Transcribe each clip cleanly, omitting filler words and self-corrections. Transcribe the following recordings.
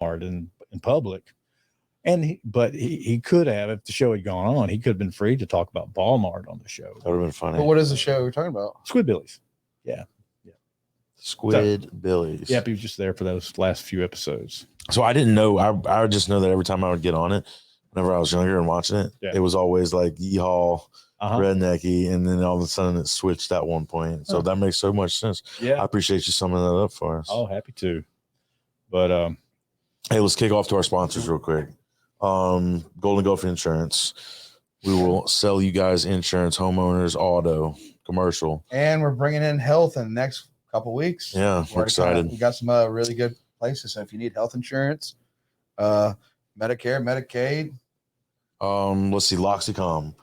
hard in public. And but he could have, if the show had gone on, he could have been free to talk about Walmart on the show. That would have been funny. But what is the show we're talking about? Squidbillies. Yeah. Squidbillies. Yeah, he was just there for those last few episodes. So I didn't know. I would just know that every time I would get on it, whenever I was younger and watching it, it was always like yeehaw, rednecky, and then all of a sudden it switched at one point. So that makes so much sense. Yeah. I appreciate you summing that up for us. Oh, happy to. But hey, let's kick off to our sponsors real quick. Golden Gopher Insurance. We will sell you guys insurance, homeowners, auto, commercial. And we're bringing in health in the next couple weeks. Yeah, we're excited. We got some really good places. So if you need health insurance, Medicare, Medicaid. Let's see, Loxicom,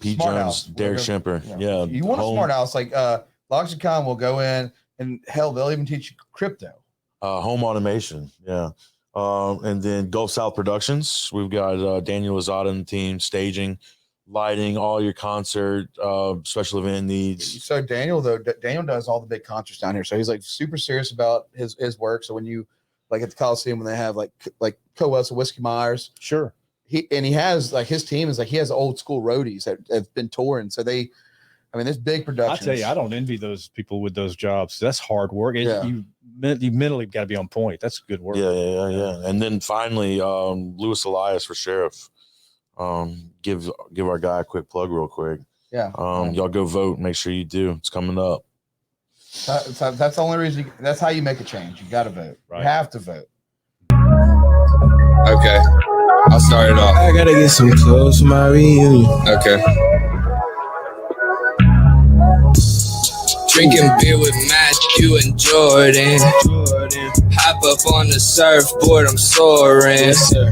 Pete Smart Jones, House. Derek Schimper. Yeah. You want a smart house, like Loxicom will go in and hell, they'll even teach you crypto. Home automation. Yeah. And then Gulf South Productions. We've got Daniel Azada and the team, staging, lighting, all your concert, special event needs. So Daniel does all the big concerts down here. So he's like super serious about his work. So when you like at the Coliseum, when they have like co-hosts of Whiskey Myers, sure. He has like his team is like he has old school roadies that have been touring. So there's big productions. I tell you, I don't envy those people with those jobs. That's hard work. You mentally got to be on point. That's good work. Yeah. And then finally, Louis Elias for sheriff. Give our guy a quick plug real quick. Yeah. Y'all go vote. Make sure you do. It's coming up. That's the only reason. That's how you make a change. You got to vote. Right. You have to vote. Okay. I'll start it off. I gotta get some clothes for my reunion. Okay. Drinking beer with Matthew and Jordan. Hop up on the surfboard, I'm soaring. Yes, sir.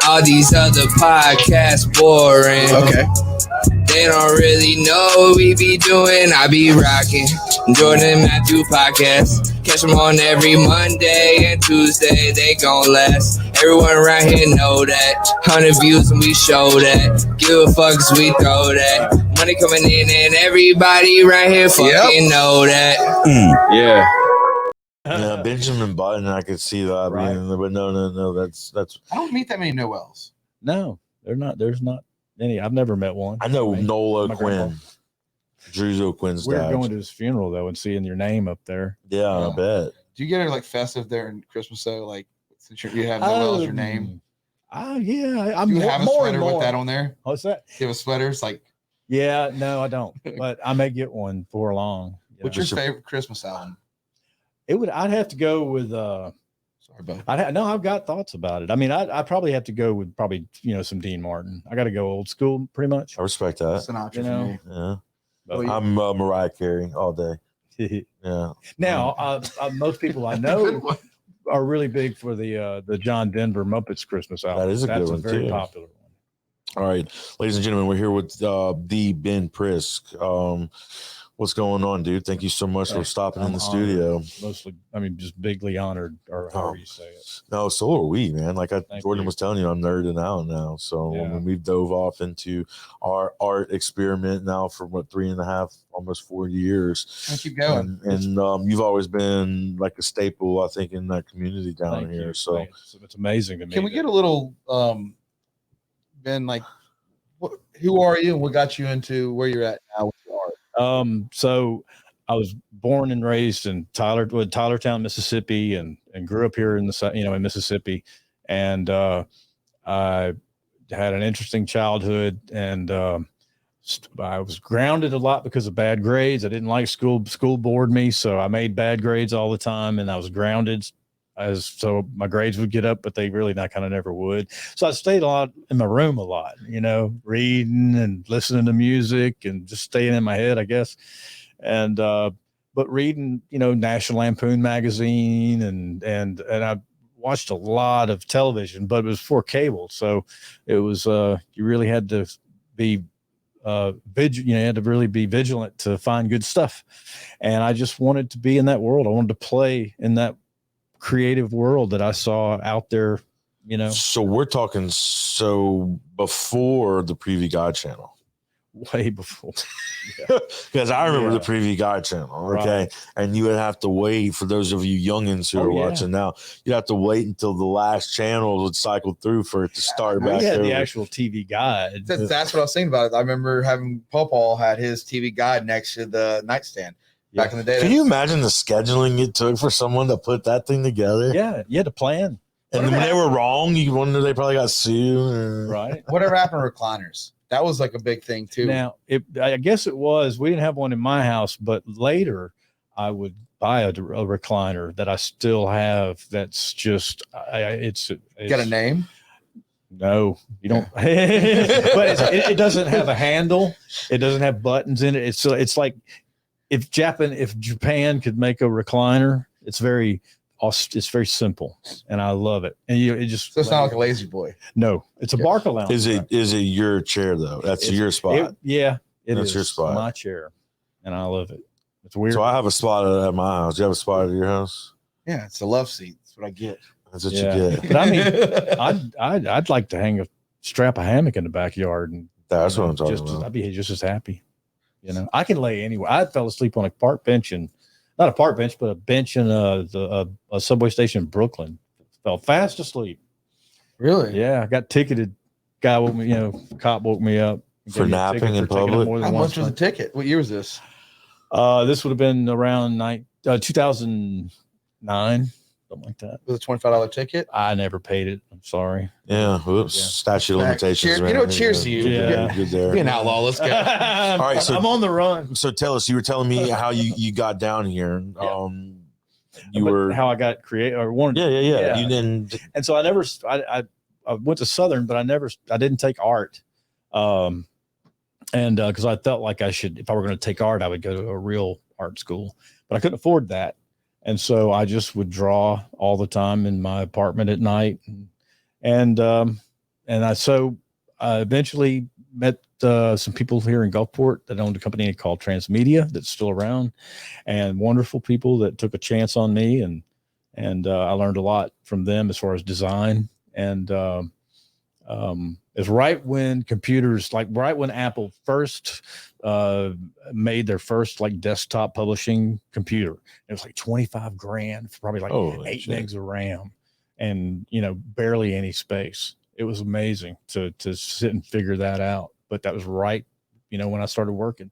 All these other podcasts boring. Okay. They don't really know what we be doing. I be rocking Jordan and Matthew podcast. Catch them on every Monday and Tuesday. They gon' last. Everyone around here know that. 100 views and we show that. Give a fuck 'cause we throw that. Money coming in and everybody around here fucking know that. Yeah. Yeah, Benjamin Button, I could see that. Right. But no, that's. I don't meet that many Noels. No, they're not. There's not any. I've never met one. I know Nola Quinn, Drew Quinn's We're dad. going to his funeral though and seeing your name up there. Yeah, I bet. Do you get it like festive there in Christmas though? Like since you have Noel as your name. Yeah, I'm Do you have a sweater more. with that on there? What's that? Do you have a sweater? It's like. Yeah, no, I don't. But I may get one before long. What's your favorite Christmas album? I'd have to go with sorry, bud. I've got thoughts about it. I mean, I'd probably have to go with some Dean Martin. I got to go old school pretty much. I respect that. That's an option for me. Yeah. But I'm Mariah Carey all day. Yeah. Now, most people I know are really big for the John Denver Muppets Christmas album. That is a good one, very too. popular one. All right, ladies and gentlemen, we're here with the Ben Prisk. What's going on, dude? Thank you so much for stopping in the studio. Mostly, just bigly honored, or however you say it. No, so are we, man. Like Jordan was telling you, I'm nerding out now. So I mean, we've dove off into our art experiment now for 3.5, almost 4 years. And keep going. And you've always been like a staple, I think, in that community down here. You. So it's amazing to me. Can we get a little, Ben? Like, who are you, and what got you into where you're at now with your art? So I was born and raised in Tylertown, Mississippi, and grew up here in in Mississippi. And I had an interesting childhood, and I was grounded a lot because of bad grades. I didn't like school. School bored me, so I made bad grades all the time, and I was grounded. So my grades would get up, but they really kind of never would. So I stayed a lot in my room a lot, reading and listening to music and just staying in my head, I guess. And, but reading, National Lampoon magazine and I watched a lot of television, but it was for cable. So it was, you really had to be, you had to really be vigilant to find good stuff. And I just wanted to be in that world. I wanted to play in that creative world that I saw out there, So we're talking before the Preview God channel. way before. Because I remember Yeah. the Preview Guide channel, okay? Right. And you would have to wait, for those of you youngins who Oh, are yeah. watching now, you'd have to wait until the last channel would cycle through for it to start We back had over. the actual TV guide. That's what I was thinking about it. I remember having Paul had his TV guide next to the nightstand back in the day. Can you imagine the scheduling it took for someone to put that thing together? Yeah, you had to plan. And then when they were wrong, you wonder they probably got sued. Or... Right. Whatever happened to recliners? That was like a big thing too. Now, I guess it was. We didn't have one in my house, but later I would buy a recliner that I still have. That's just it's Got a name? No, you don't. But it doesn't have a handle. It doesn't have buttons in it. It's like if Japan could make a recliner, it's very simple, and I love it. And it just So it's not like a lazy boy. no, it's a Barca lounge. Is it your chair though? That's your spot. That's That's your spot. My chair, and I love it. It's weird. So I have a spot at my house. You have a spot at your house? Yeah, it's a love seat. That's what I get. That's what Yeah. you get. But I mean, I'd like to strap a hammock in the backyard, and That's what I'm talking just about. I'd be just as happy. I can lay anywhere. I fell asleep on a park bench, and not a park bench, but a bench in a subway station in Brooklyn. Fell fast asleep. Really? Yeah, I got ticketed. Guy woke me. Cop woke me up For Gave me a napping ticket in for taking it public? more than How once. much was the ticket? What year was this? This would have been around 2009, something like that. Was it a $25 ticket? I never paid it. I'm sorry. Yeah. Whoops. Yeah. Statute of limitations. Cheers, right? cheers to you. Yeah. Good there. Be an outlaw. Let's go. All right, so- I'm on the run. So tell us, you were telling me how you got down here. You But were. how I got created or wanted. Yeah. Yeah. You didn't. And so I went to Southern, but I didn't take art. And because I felt like I should, if I were going to take art, I would go to a real art school, but I couldn't afford that. And so I just would draw all the time in my apartment at night. And I eventually met some people here in Gulfport that owned a company called Transmedia that's still around, and wonderful people that took a chance on me. And I learned a lot from them as far as design. And it's right when Apple first made their first like desktop publishing computer. It was like $25,000 for probably like Holy 8 shit. megs of RAM, and barely any space. It was amazing to sit and figure that out. But that was right, when I started working,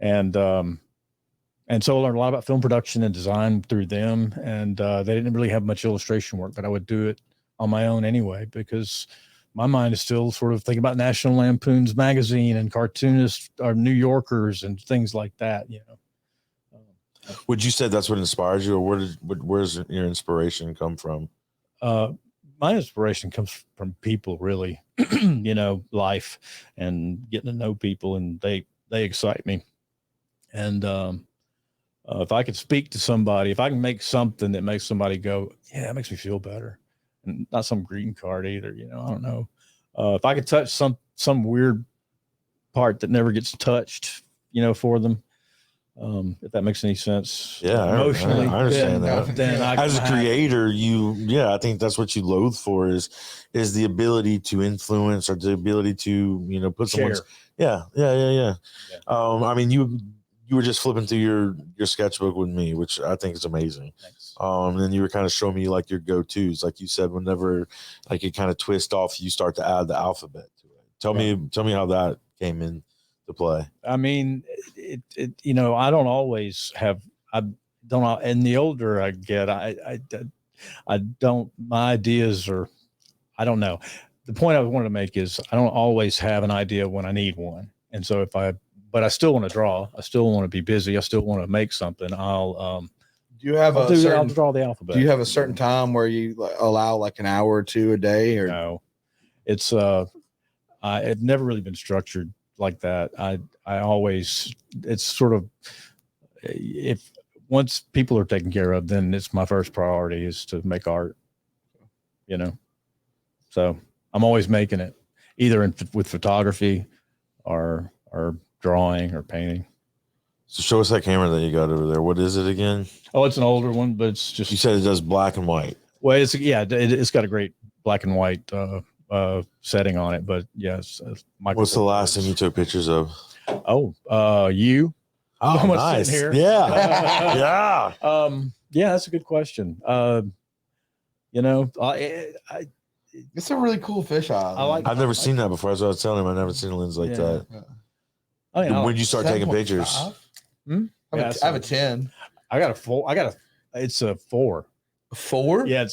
and so I learned a lot about film production and design through them. And they didn't really have much illustration work, but I would do it on my own anyway, because my mind is still sort of thinking about National Lampoon's magazine and cartoonists or New Yorkers and things like that. Would you say that's what inspired you, or where's your inspiration come from? My inspiration comes from people, really, life and getting to know people, and they excite me. And if I could speak to somebody, if I can make something that makes somebody go, yeah, that makes me feel better, and not some greeting card either, I don't know. If I could touch some weird part that never gets touched, for them, if that makes any sense. Yeah, emotionally, I understand that. Then As a creator, I think that's what you loathe for is the ability to influence, or the ability to, put someone's. share. Yeah. I mean, you were just flipping through your sketchbook with me, which I think is amazing. Thanks. And then you were kind of showing me like your go-tos, like you said, whenever like it kind of twist off, you start to add the alphabet to it. Tell me how that came in to play. I mean, I don't always have, and the older I get, I don't, my ideas are, I don't know. The point I wanted to make is I don't always have an idea when I need one. And so but I still want to draw. I still want to be busy. I still want to make something. Do you have I'll draw the alphabet. Do you have a certain time where you allow like an hour or two a day, or No? It's I've never really been structured like that. I always, it's sort of, if once people are taken care of, then it's my first priority is to make art, so I'm always making it either with photography or drawing or painting. So show us that camera that you got over there. What is it again? Oh, it's an older one, but it's just, You said it does black and white. well, it's got a great black and white setting on it. But yes, What's the last thing you took pictures of? You. Oh, I'm nice. sitting here. Yeah. Yeah. Yeah, that's a good question. You know, I It's a really cool fish eye. I like- I've never seen that before. As I was telling him, I've never seen a lens like Yeah. that. I mean, When you start taking pictures, 7.5? Yeah, I have a 10. I got a 4. It's a 4. 4? Yeah,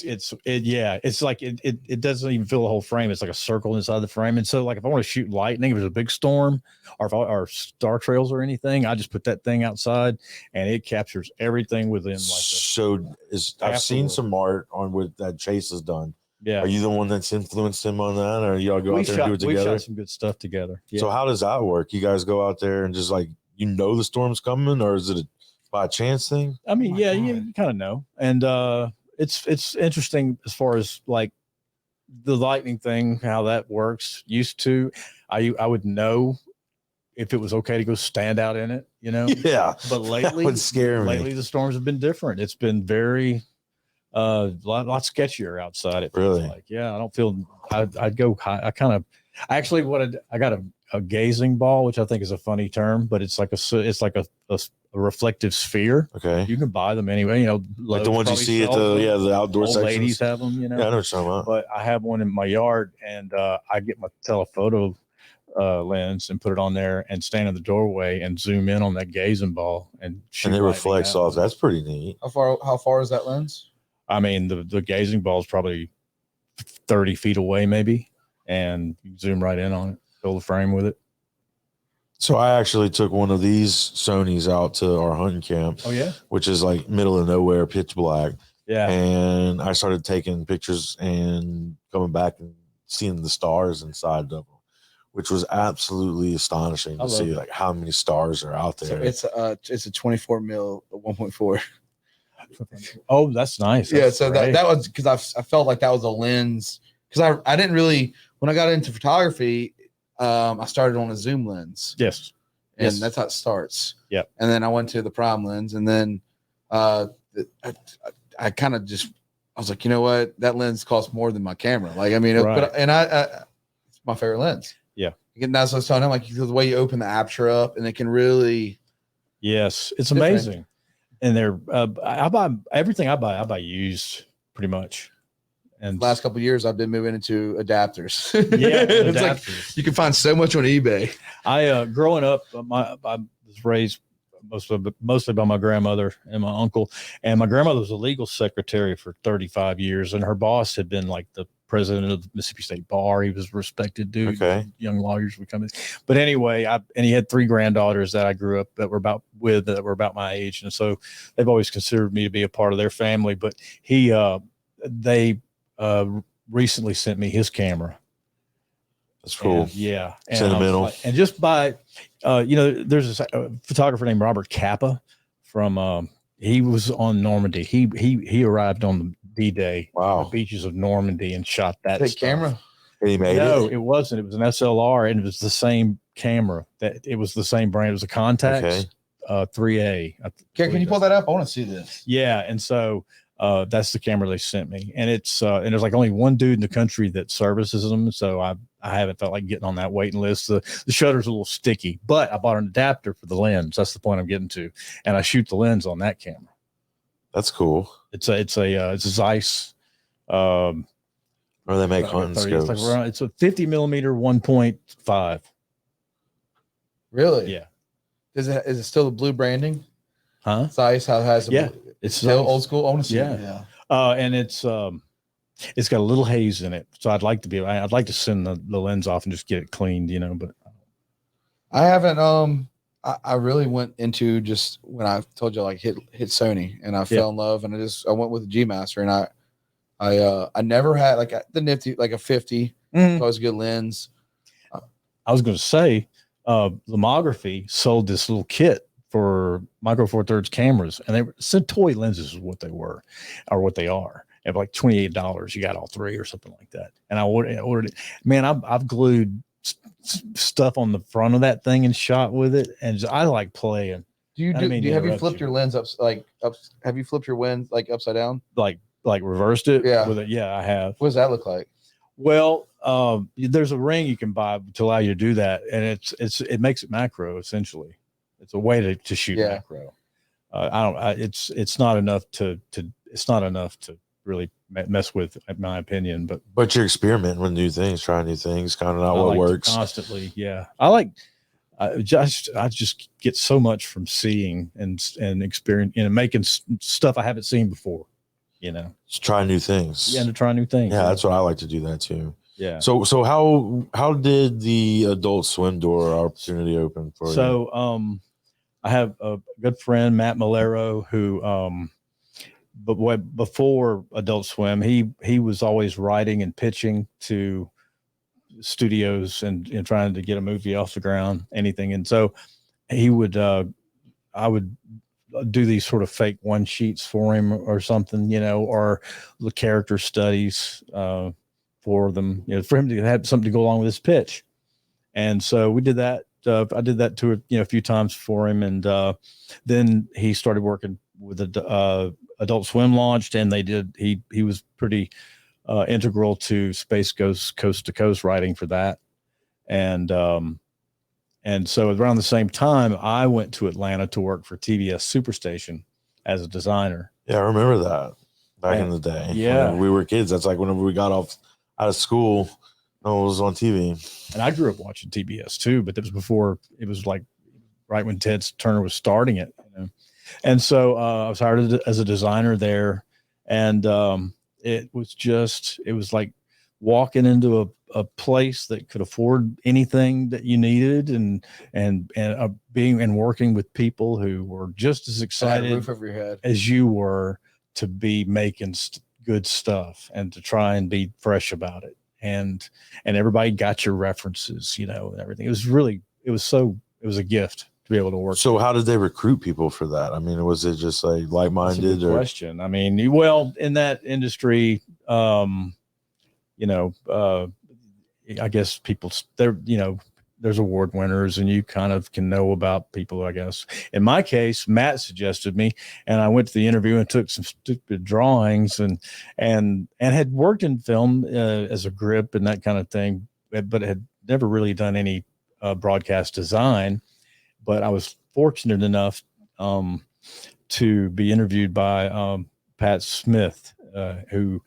it's like it doesn't even fill the whole frame. It's like a circle inside the frame. And so like if I want to shoot lightning, if there's a big storm or star trails or anything, I just put that thing outside and it captures everything within I've seen some art on what that Chase has done. Yeah. Are you the one that's influenced him on that, or y'all go out there and do it We together? shot some good stuff together. Yeah. So how does that work? You guys go out there and just like the storm's coming, or is it by chance thing? I mean, you kind of know. And it's interesting as far as like the lightning thing, how that works. Used to, I would know if it was okay to go stand out in it, you know. Yeah, But lately, that would scare me. Lately, the storms have been different. It's been very lot sketchier outside. It feels Really? like, yeah. I don't feel. I'd go high. I actually wanted. I got a gazing ball, which I think is a funny term, but it's like a reflective sphere. Okay, You can buy them anyway. You know, like the ones you probably see at sells them. the outdoor Old sections. ladies have them, you know. Yeah, I know what you're talking about. But I have one in my yard, and I get my telephoto lens and put it on there and stand in the doorway and zoom in on that gazing ball and shoot. And it lightning reflects out. off. That's pretty neat. How far is that lens? I mean, the gazing ball is probably 30 feet away, maybe, and you zoom right in on it, fill the frame with it. So I actually took one of these Sonys out to our hunting camp. Oh yeah, Which is like middle of nowhere, pitch black. yeah. And I started taking pictures and coming back and seeing the stars inside of them, which was absolutely astonishing to see like how many stars are out there. So it's a 24 mil 1.4. Oh, that's nice. Yeah, That's so great. that was because I felt like that was a lens because I didn't really when I got into photography, I started on a zoom lens. Yes. And Yes. that's how it starts. Yep. And then I went to the prime lens, and then I kind of just I was like, you know what, that lens costs more than my camera. Like, I mean, Right. it's my favorite lens. Yeah. And that's what I was telling him, like the way you open the aperture up, and it can really. Yes, it's Different. amazing. And they're I buy everything I buy used pretty much. And Last couple of years, I've been moving into adapters. yeah, It's like adapters. you can find so much on eBay. I growing up, I was raised mostly by my grandmother and my uncle, and my grandmother was a legal secretary for 35 years, and her boss had been like the president of the Mississippi State Bar. He was a respected dude. Okay. Young lawyers would come in, but anyway, and he had 3 granddaughters that I grew up that were about my age, and so they've always considered me to be a part of their family. But they recently sent me his camera. That's cool. And, yeah. And Sentimental. And just by, there's a photographer named Robert Kappa from, he was on Normandy. He arrived on the D-Day, Wow. the beaches of Normandy, and shot that Big stuff. camera. And he made No, it. it wasn't. It was an SLR, and it was the same camera. It was the same brand. It was a Contax 3A. Can you pull that up? I want to see this. Yeah, and so that's the camera they sent me, and it's and there's like only one dude in the country that services them, so I haven't felt like getting on that waiting list. The shutter's a little sticky, but I bought an adapter for the lens. That's the point I'm getting to, and I shoot the lens on that camera. That's cool. It's a Zeiss. Or they make hunting scopes. It's a 50 millimeter 1.5. Really? Yeah. Is it still the blue branding? Huh? Zeiss, how it has a Yeah. blue, It's still Zeiss. old school. I want to see Yeah. it. Yeah. And it's got a little haze in it, so I'd like to send the lens off and just get it cleaned, but I haven't. I really went into just when I told you like hit Sony, and I fell in love, and I went with the G Master, and I never had like the nifty like a 50. It's always a good lens. I was going to say, Lomography sold this little kit for Micro Four Thirds cameras, and they were toy lenses is what they were, or what they are. At like $28, you got all 3 or something like that. And I ordered it. Man, I've glued stuff on the front of that thing and shot with it, and I like playing. Have you flipped your lens up? Have you flipped your lens like upside down? Like reversed it? Yeah. With it? Yeah, I have. What does that look like? Well, there's a ring you can buy to allow you to do that, and it makes it macro essentially. It's a way to shoot macro. It's not enough to really mess with, in my opinion. But you're experimenting with new things, trying new things, finding out what works constantly. Yeah, I just get so much from seeing and experience, making stuff I haven't seen before. Just try new things. Yeah, and to try new things. Yeah, that's what I like to do that too. Yeah. So how did the Adult Swim door opportunity open for you? So I have a good friend, Matt Malero, who but before Adult Swim, he was always writing and pitching to studios and trying to get a movie off the ground, anything. And so he would I would do these sort of fake one sheets for him or something, or the character studies for them, for him to have something to go along with his pitch. And so we did that. I did that to a few times for him, and then he started working with Adult Swim launched, and he was pretty integral to Space Ghost Coast to Coast writing for that, and so around the same time, I went to Atlanta to work for TBS Superstation as a designer. Yeah, I remember that back in the day. Yeah, whenever we were kids. That's like whenever we got out of school, no, it was on TV. And I grew up watching TBS too, but it was before. It was like right when Ted Turner was starting it. And so I was hired as a designer there, and it was like walking into a place that could afford anything that you needed, and being and working with people who were just as excited roof over your head as you were to be making good stuff and to try and be fresh about it. And everybody got your references, and everything. It was a gift to be able to work. So how did they recruit people for that? I mean, was it just like-minded? That's a good question. I mean, well, in that industry, I guess people there, there's award winners, and you kind of can know about people, I guess. In my case, Matt suggested me, and I went to the interview and took some stupid drawings and had worked in film as a grip and that kind of thing, but had never really done any broadcast design. But I was fortunate enough to be interviewed by Pat Smith, who,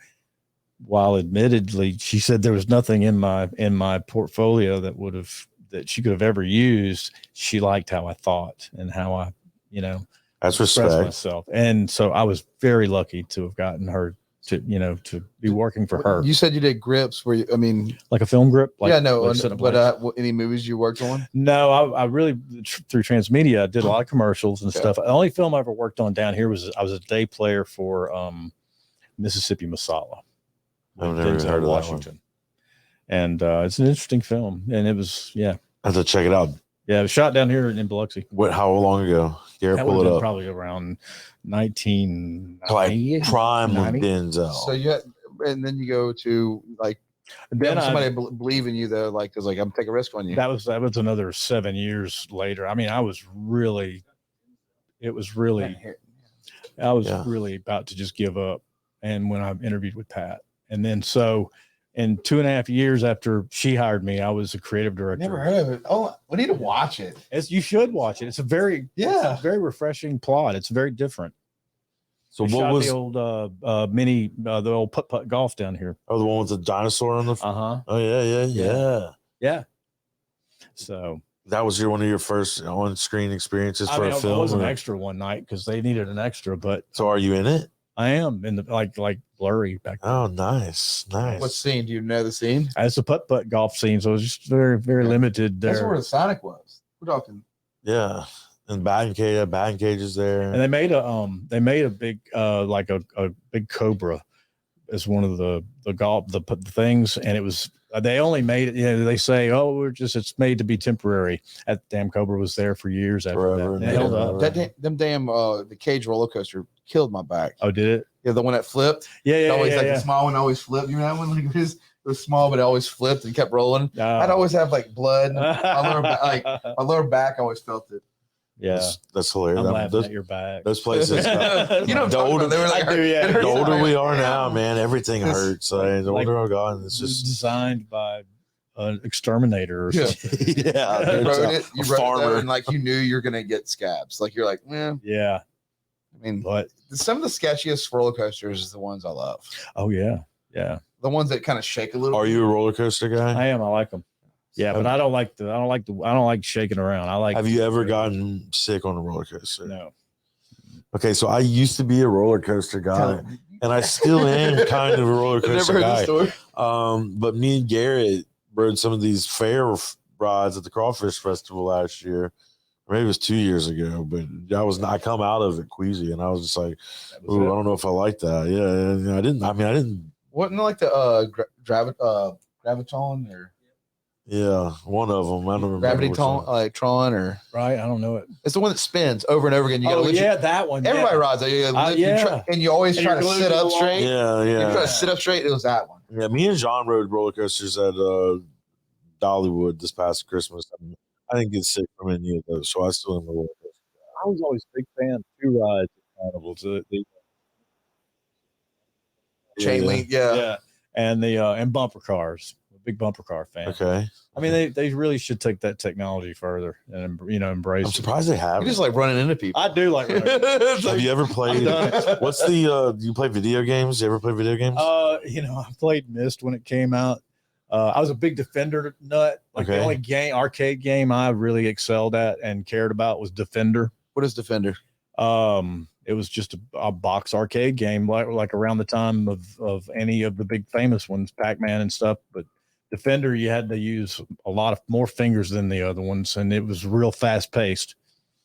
while admittedly she said there was nothing in my portfolio that she could have ever used, she liked how I thought and how I, that's expressed respect myself. And so I was very lucky to have gotten her to be working for her. You said you did grips where like a film grip? But any movies you worked on? No, I really, through Transmedia, I did a lot of commercials and stuff. The only film I ever worked on down here was I was a day player for Mississippi Masala. I've never heard of Washington. And it's an interesting film, and it was, I have to check it out. Yeah, it was shot down here in Biloxi. How long ago? Garrett, pull it up. Probably around 1990. Like prime with Denzel. So and then you go to then somebody believe in you though, because I'm taking a risk on you. That was another 7 years later. I mean, I was really about to just give up. And when I interviewed with Pat, and then so in 2.5 years after she hired me, I was a creative director. Never heard of it. Oh, we need to watch it. You should watch it. It's a very refreshing plot. It's very different. So what was the old the old putt golf down here? Oh, the one with the dinosaur on the Oh yeah. So that was one of your first on-screen experiences for a film. I was an extra one night because they needed an extra. But so are you in it? I am in the like blurry back there. Oh, nice. What scene? Do you know the scene? It's a putt golf scene, so it was just very, very limited there. That's where the Sonic was. We're talking. Yeah, and batting cage is there. And they made a big like a big cobra as one of the golf the things, and it was they only made it. They say, it's made to be temporary. That damn cobra was there for years after that. It held up. Them damn the cage roller coaster killed my back. Oh, did it? Yeah, the one that flipped. The small one always flipped. You know that one? Like it was small, but it always flipped and kept rolling. I'd always have blood. My lower back always felt it. Yeah. That's hilarious. I'm laughing Those, at your back. those places. You know what I'm the talking older, about. They were like, I do, yeah. it hurts the older so we bad. are now, man, everything hurts. Like, the like- older I've gotten, it's just designed by an exterminator or Yeah. something. yeah. You dude, wrote it's it. You a wrote it farmer. though, and like you knew you're gonna get scabs. Like you're like, yeah. Yeah. I mean, But some of the sketchiest roller coasters is the ones I love. oh yeah. Yeah. The ones that kind of shake a little. Are you a roller coaster guy? I am. I like them. Yeah, but I don't like shaking around. I like Have you ever gotten sick on a roller coaster? No. Okay, so I used to be a roller coaster guy, and I still am kind of a roller I've never coaster heard the guy. story. But me and Garrett rode some of these fair rides at the Crawfish Festival last year. Maybe it was 2 years ago, but I come out of it queasy, and I was just like, "Ooh, I don't know if I like that." Yeah, and I didn't. Wasn't it like the Graviton or Yeah, one of them. I don't remember. Gravity which Tron, one. like Tron, or Right. I don't know it. it's the one that spins over and over again. You gotta lift that one. everybody rides it. And you always And try you're to glued sit to up the wall. straight. Yeah, You try yeah, to sit up straight. It was that one. yeah. Me and John rode roller coasters at Dollywood this past Christmas. I didn't get sick from any of those, so I still am a roller coaster. I was always a big fan of two rides at carnivals. Chain link, yeah. And the and bumper cars. A big bumper car fan. Okay. I mean, they really should take that technology further and embrace I'm it. surprised they You haven't. just like running into people. I do like. Have you ever played? done What's the? Do you play video games? You ever play video games? I played Myst when it came out. I was a big Defender nut. Like the Okay. only arcade game I really excelled at and cared about was Defender. What is Defender? It was just a box arcade game, like around the time of any of the big famous ones, Pac-Man and stuff. But Defender, you had to use a lot of more fingers than the other ones, and it was real fast paced.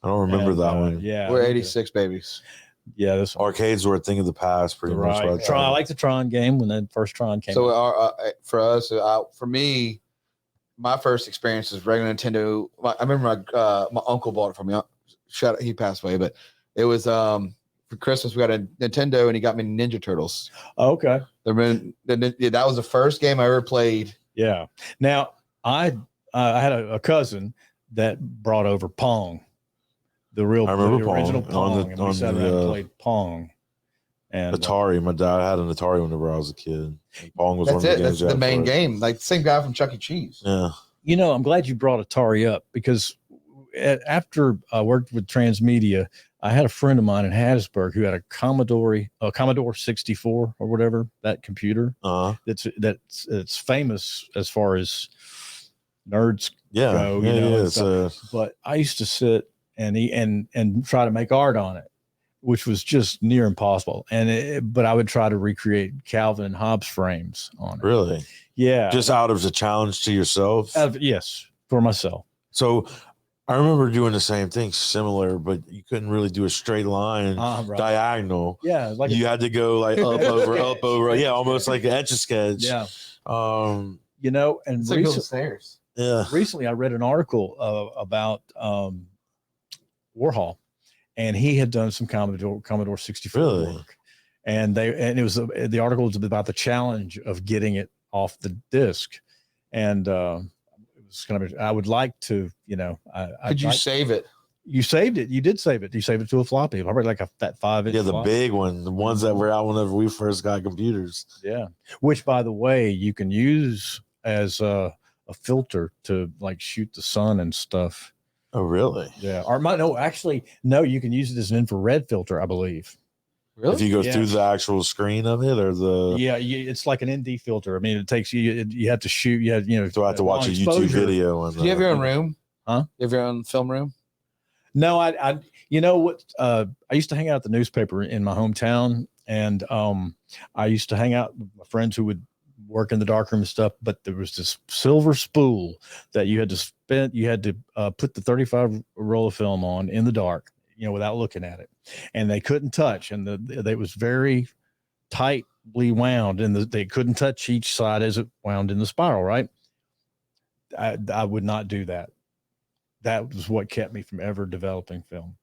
I don't remember that one. Yeah, We're 86 babies. Yeah, this one. Arcades were a thing of the past, pretty much. Right. Tron, I like the Tron game when that first Tron came So out. for us, for me, my first experience is regular Nintendo. I remember my uncle bought it for me. Shout out, he passed away, but it was for Christmas we got a Nintendo and he got me Ninja Turtles. Oh, okay. That was the first game I ever played. Yeah. Now I had a cousin that brought over Pong, the original Pong, and we sat around and played Pong. And Atari. My dad had an Atari whenever I was a kid. And Pong was That's one of the it. games. That's the main for it. game. Like the same guy from Chuck E. Cheese. Yeah. I'm glad you brought Atari up because after I worked with Transmedia, I had a friend of mine in Hattiesburg who had a Commodore 64 or whatever, that computer. That's famous as far as nerds Yeah. go, but I used to sit and try to make art on it, which was just near impossible. But I would try to recreate Calvin and Hobbes frames on it. Really? Yeah. Just out of the challenge to yourself? Yes, for myself. So I remember doing the same thing, similar, but you couldn't really do a straight line Right. diagonal. Yeah. Like you had to go like up, over. Yeah, almost like an etch a sketch. Yeah. And It's like building stairs. yeah. Recently I read an article about Warhol, and he had done some Commodore 64 Really? work. And it was the article was about the challenge of getting it off the disc. And it was kind of, I would like to, Could you save it? You saved it. You did save it. You saved it to a floppy, probably like that 5-inch. Yeah, the floppy. big one, the ones that were out whenever we first got computers. Yeah. Which, by the way, you can use as a filter to like shoot the sun and stuff. Oh, really? Yeah. Or no, you can use it as an infrared filter, I believe. Really? If you go Yeah. through the actual screen of it or the. Yeah, it's like an ND filter. I mean, it takes you have to shoot. So I have to watch a YouTube video. On Do you have your own room? Huh? You have your own film room? No, I you know what? I used to hang out at the newspaper in my hometown, and I used to hang out with my friends who would work in the darkroom and stuff. But there was this silver spool that you had to spend. You had to put the 35 roll of film on in the dark, without looking at it, and they couldn't touch, and it was very tightly wound, and they couldn't touch each side as it wound in the spiral. Right? I would not do that. That was what kept me from ever developing film.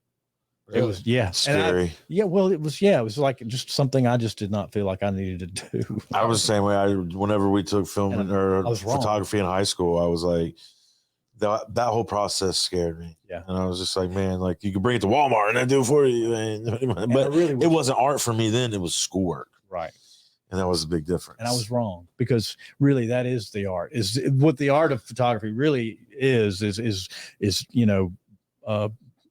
Really? It was, yeah. Scary. It was like just something I just did not feel like I needed to do. I was the same way. Whenever we took film And or I was wrong. photography in high school, I was like, that whole process scared me. Yeah. And I was just like, man, like you could bring it to Walmart and I do it for you. But it wasn't art for me then. It was schoolwork. Right. And that was a big difference. And I was wrong, because really that is the art. Is what the art of photography really is, you know,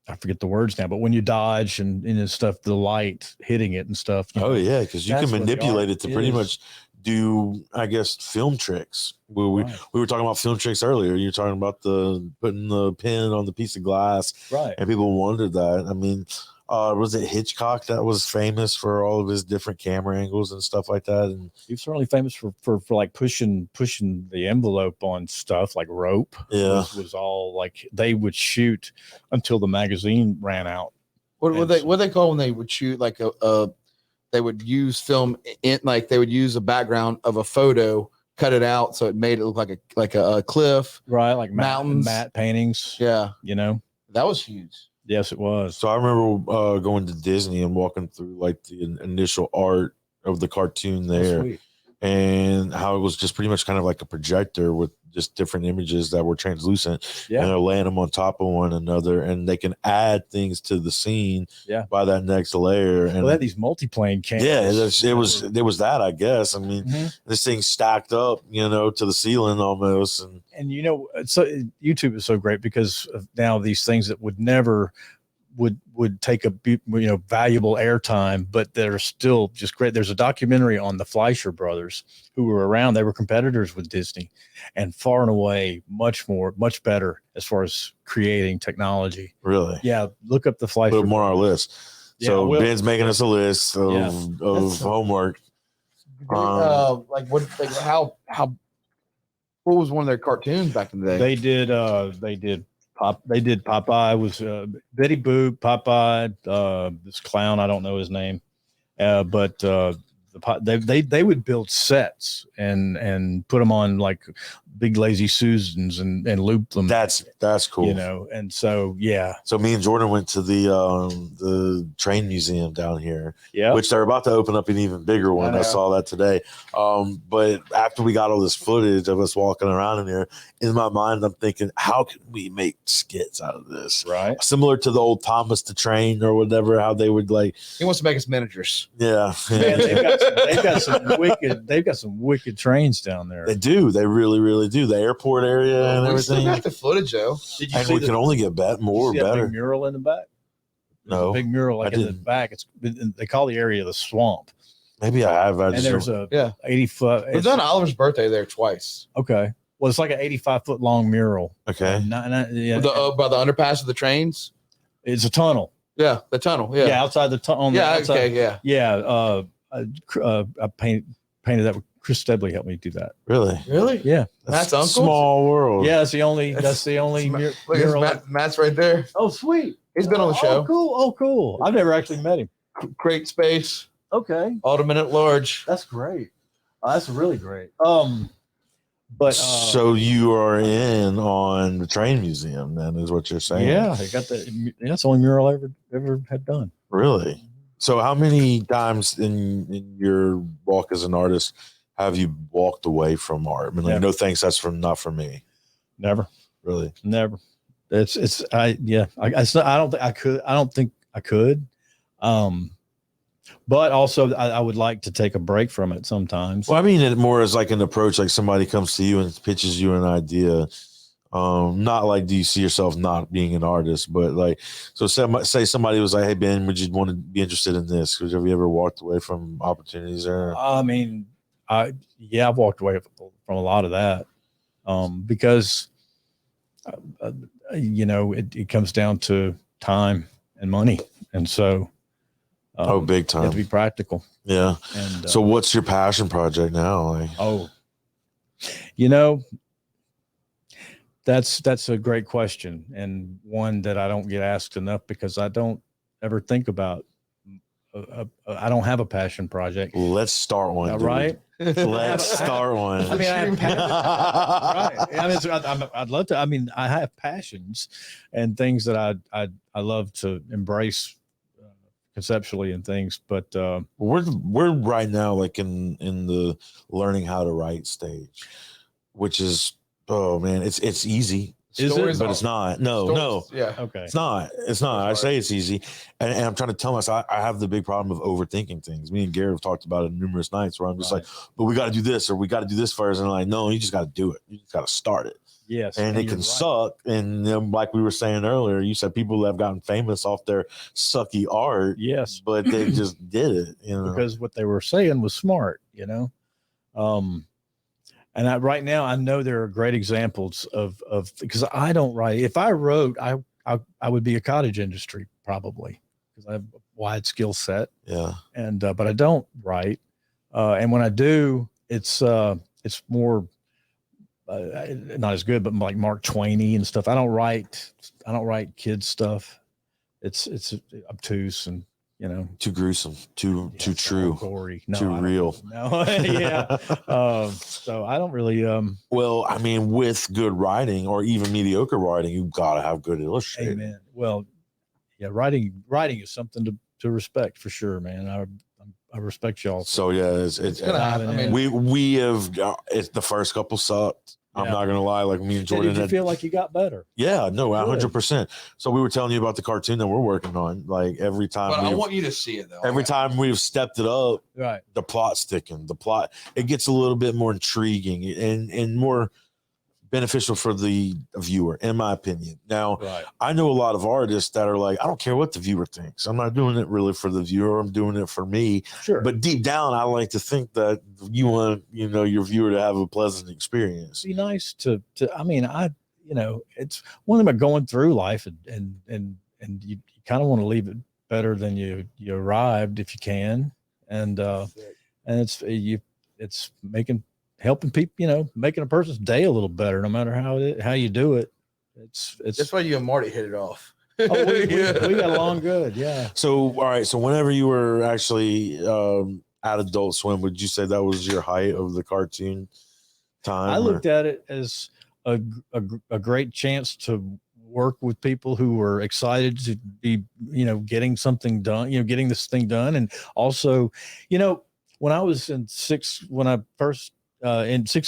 I forget the words now, but when you dodge and stuff, the light hitting it and stuff. Oh, yeah, because you can manipulate it to pretty much do, I guess, film tricks. We were talking about film tricks earlier. You're talking about putting the pen on the piece of glass, right? And people wondered that. I mean, was it Hitchcock that was famous for all of his different camera angles and stuff like that? And he was certainly famous for like pushing the envelope on stuff like rope. Yeah, was all like they would shoot until the magazine ran out. What they call when they would shoot like they would use film in, like they would use a background of a photo, cut it out so it made it look like a cliff, right? Like mountains, matte paintings. Yeah, you know, that was huge. Yes, it was. So I remember going to Disney and walking through like the initial art of the cartoon there, and how it was just pretty much kind of like a projector with just different images that were translucent. Yeah. And they're laying them on top of one another, and they can add things to the scene. Yeah. By that next layer. And they had these multiplane cameras. Yeah, it was that, I guess. I mean, this thing stacked up, you know, to the ceiling almost. And you know, so YouTube is so great because of now these things that would never would take valuable airtime, but they're still just great. There's a documentary on the Fleischer brothers who were around. They were competitors with Disney, and far and away much better as far as creating technology. Really? Yeah. Look up the Fleischer. Put them on our list. Yeah, so Ben's making us a list of homework. How what was one of their cartoons back in the day? They did Popeye was Betty Boop, Popeye, this clown, I don't know his name, but they would build sets and put them on like big lazy Susans and loop them. That's cool. You know, and so yeah. So me and Jordan went to the train museum down here. Yeah. Which they're about to open up an even bigger one. I saw that today. But after we got all this footage of us walking around in here, in my mind I'm thinking, how can we make skits out of this? Right. Similar to the old Thomas the Train or whatever, how they would like. He wants to make us miniatures. Yeah. Man, they've got some wicked trains down there. They do. They really, really do. The airport area and everything. Still got the footage, though. Did you and see we can only get more better. Big mural in the back? There's No, a big mural like in the back. They call the area the swamp. Maybe I have. And there's a 80-foot. We've done Oliver's birthday there twice. Okay. Well, it's like an 85-foot long mural. Okay. By the underpass of the trains. It's a tunnel. Yeah, the tunnel. Yeah, outside the tunnel. Yeah. Okay. Yeah. Yeah. I painted that with Chris Stebley helped me do that. Really? Yeah. That's Uncle. Small world. Yeah, that's the only mural. Matt's right there. Oh, sweet. He's been on the show. Oh, cool. I've never actually met him. Great space. Okay. Alderman at large. That's great. That's really great. But so you are in on the train museum, then, is what you're saying? Yeah, I got that's the only mural I ever had done. Really? So how many times in your walk as an artist have you walked away from art? I mean, like, no thanks, that's not for me. Never. Really? Never. I don't think I could. But also I would like to take a break from it sometimes. Well, I mean it more as like an approach, like somebody comes to you and pitches you an idea. Not like, do you see yourself not being an artist, but like, so say somebody was like, hey Ben, would you want to be interested in this? Have you ever walked away from opportunities there? I mean, I've walked away from a lot of that. Because it comes down to time and money. And so big time. You have to be practical. Yeah. And so what's your passion project now? Like, that's a great question, and one that I don't get asked enough because I don't ever think about. I don't have a passion project. Let's start one. Right? Let's start one. I mean, I have right. I mean, I'd love to. I mean, I have passions and things that I love to embrace conceptually and things, but we're right now like in the learning how to write stage, which is, oh man, it's easy. Is Stories it? but it's not. No. Yeah. Okay. It's not. It's not. I say it's easy, and I'm trying to tell myself I have the big problem of overthinking things. Me and Gary have talked about it numerous nights where I'm just like, but we got to do this or we got to do this first, and I'm like, no, you just got to do it. You just got to start it. Yes. And it can suck. And then, like we were saying earlier, you said people have gotten famous off their sucky art. Yes. But they just did it, you know, because what they were saying was smart, and right now I know there are great examples of because I don't write. If I wrote, I would be a cottage industry probably because I have a wide skill set. Yeah. And but I don't write, and when I do, it's more not as good, but like Mark Twainy and stuff. I don't write kids stuff. It's obtuse and too gruesome, too true, gory, too real. No, yeah. So I don't really. Well, I mean, with good writing or even mediocre writing, you've got to have good illustrators. Amen. Well, yeah, writing is something to respect for sure, man. I respect y'all. So yeah, it's gonna happen. I mean, we have it's the first couple sucked. I'm not gonna lie, like me and Jordan. Did you feel like you got better? Yeah, no, 100%. So we were telling you about the cartoon that we're working on. Like every time, but I want you to see it though. Every time we've stepped it up, right? The plot's sticking. The plot it gets a little bit more intriguing and more beneficial for the viewer, in my opinion. Now, I know a lot of artists that are like, I don't care what the viewer thinks. I'm not doing it really for the viewer. I'm doing it for me. Sure. But deep down, I like to think that you want, your viewer to have a pleasant experience. Be nice to. I mean, it's one thing about going through life and you kind of want to leave it better than you arrived if you can, and it's helping people, making a person's day a little better, no matter how you do it. It's that's why you and Marty hit it off. We got along good. Yeah. So, all right. So whenever you were actually at Adult Swim, would you say that was your height of the cartoon time? I looked at it as a great chance to work with people who were excited to be, getting something done, getting this thing done. And also, when I was in sixth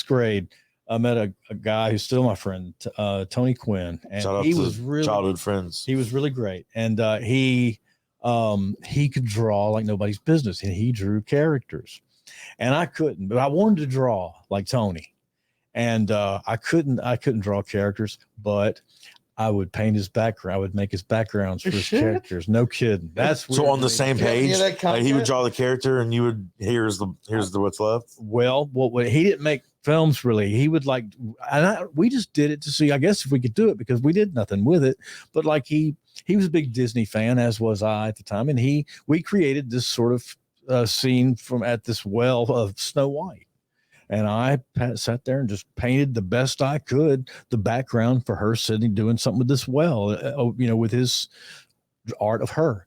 grade, I met a guy who's still my friend, Tony Quinn, and he was really childhood friends. He was really great, and he could draw like nobody's business, and he drew characters, and I couldn't, but I wanted to draw like Tony, and I couldn't draw characters, but I would paint his background. I would make his backgrounds for his characters. No kidding. That's so on the same page. Like he would draw the character, and you would here's the what's left. Well, what he didn't make films really. He would we just did it to see, I guess, if we could do it because we did nothing with it. But like he was a big Disney fan, as was I at the time, and we created this sort of scene from at this well of Snow White. And I sat there and just painted the best I could the background for her sitting doing something with this well, with his art of her.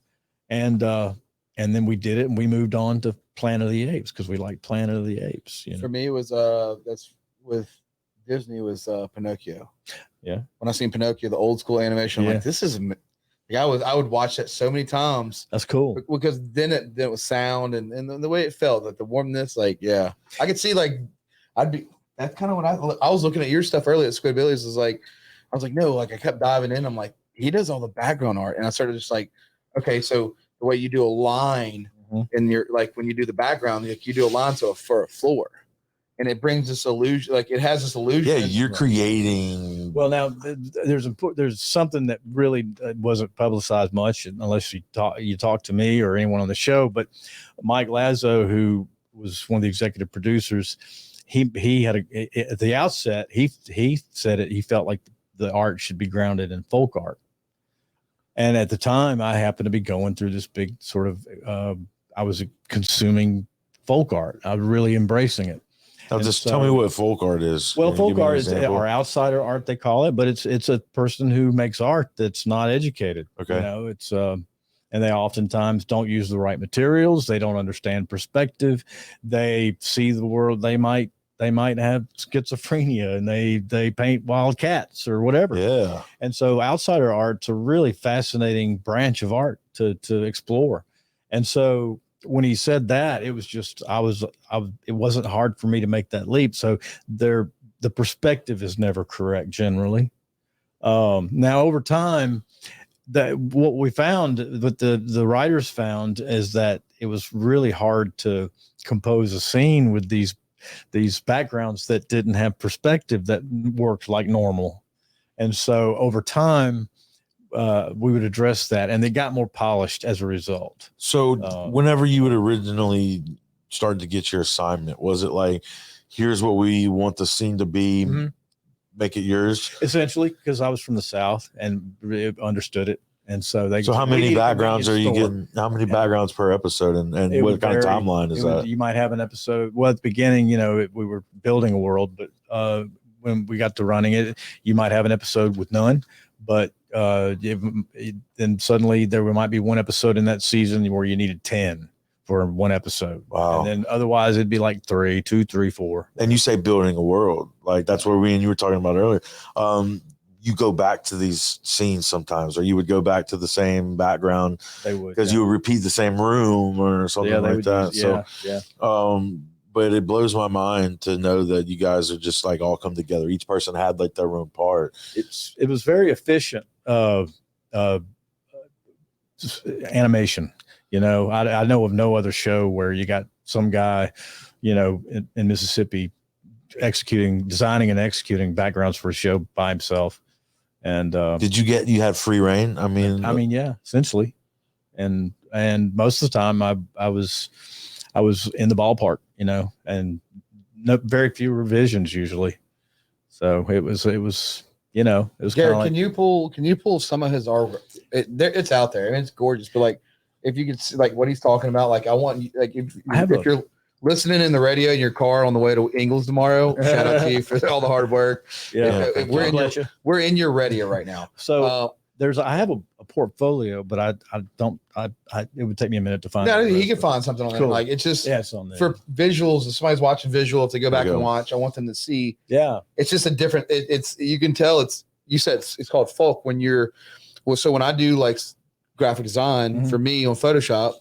And then we did it and we moved on to Planet of the Apes because we like Planet of the Apes. For me, it was that's with Disney was Pinocchio. Yeah. When I seen Pinocchio, the old school animation, I'm like, this is. I would watch that so many times. That's cool because then it was sound and the way it felt, like the warmness, I could see that's kind of what I was looking at your stuff earlier at Squidbillies. I was like, no, I kept diving in. I'm like, he does all the background art, and I started just like, okay, so the way you do a line and you're like when you do the background, you do a line for a floor. And it brings this illusion, it has this illusion. Yeah, you're creating. Well, now there's something that really wasn't publicized much, unless you talk to me or anyone on the show. But Mike Lazo, who was one of the executive producers, he had at the outset he said it. He felt like the art should be grounded in folk art. And at the time, I happened to be going through this big sort of. I was consuming folk art. I was really embracing it. Now, just tell me what folk art is. Well, folk art is our outsider art, they call it, but it's a person who makes art that's not educated. Okay. It's and they oftentimes don't use the right materials. They don't understand perspective. They see the world. They might have schizophrenia and they paint wild cats or whatever. Yeah. And so outsider art's a really fascinating branch of art to explore. And so when he said that, it was just, it wasn't hard for me to make that leap. So the perspective is never correct generally. Now over time, that what we found, what the writers found, is that it was really hard to compose a scene with these backgrounds that didn't have perspective that worked like normal. And so over time, we would address that, and they got more polished as a result. So whenever you would originally start to get your assignment, was it like, here's what we want the scene to be, make it yours? Essentially, because I was from the South and really understood it. And so they. So how many backgrounds are you getting? How many backgrounds per episode, and what kind of timeline is that? You might have an episode. Well, at the beginning, we were building a world, but when we got to running it, you might have an episode with none. But then suddenly there might be one episode in that season where you needed 10 for one episode. Wow. And then otherwise it'd be like 2, 3, 4. And you say building a world, like that's where you were talking about earlier. You go back to these scenes sometimes, or you would go back to the same background. They would, because you would repeat the same room or something like that. But it blows my mind to know that you guys are just like all come together. Each person had like their own part. It was very efficient animation. I know of no other show where you got some guy, in Mississippi designing and executing backgrounds for a show by himself. And did you had free reign? I mean, yeah, essentially. And most of the time I was in the ballpark, and very few revisions usually. So it was Garrett, can you pull some of his art? It's out there and it's gorgeous, but like, if you could see like what he's talking about, like I want like if you're listening in the radio in your car on the way to Ingles tomorrow, shout out to you for all the hard work. Yeah, we're in your radio right now. So I have a portfolio, but it would take me a minute to find. No, he can find something on there. Like it's just it's on there. For visuals. If somebody's watching visual, if they go back and watch, I want them to see. Yeah, it's just a different. It's you can tell it's called folk when you're. Well, so when I do like graphic design for me on Photoshop,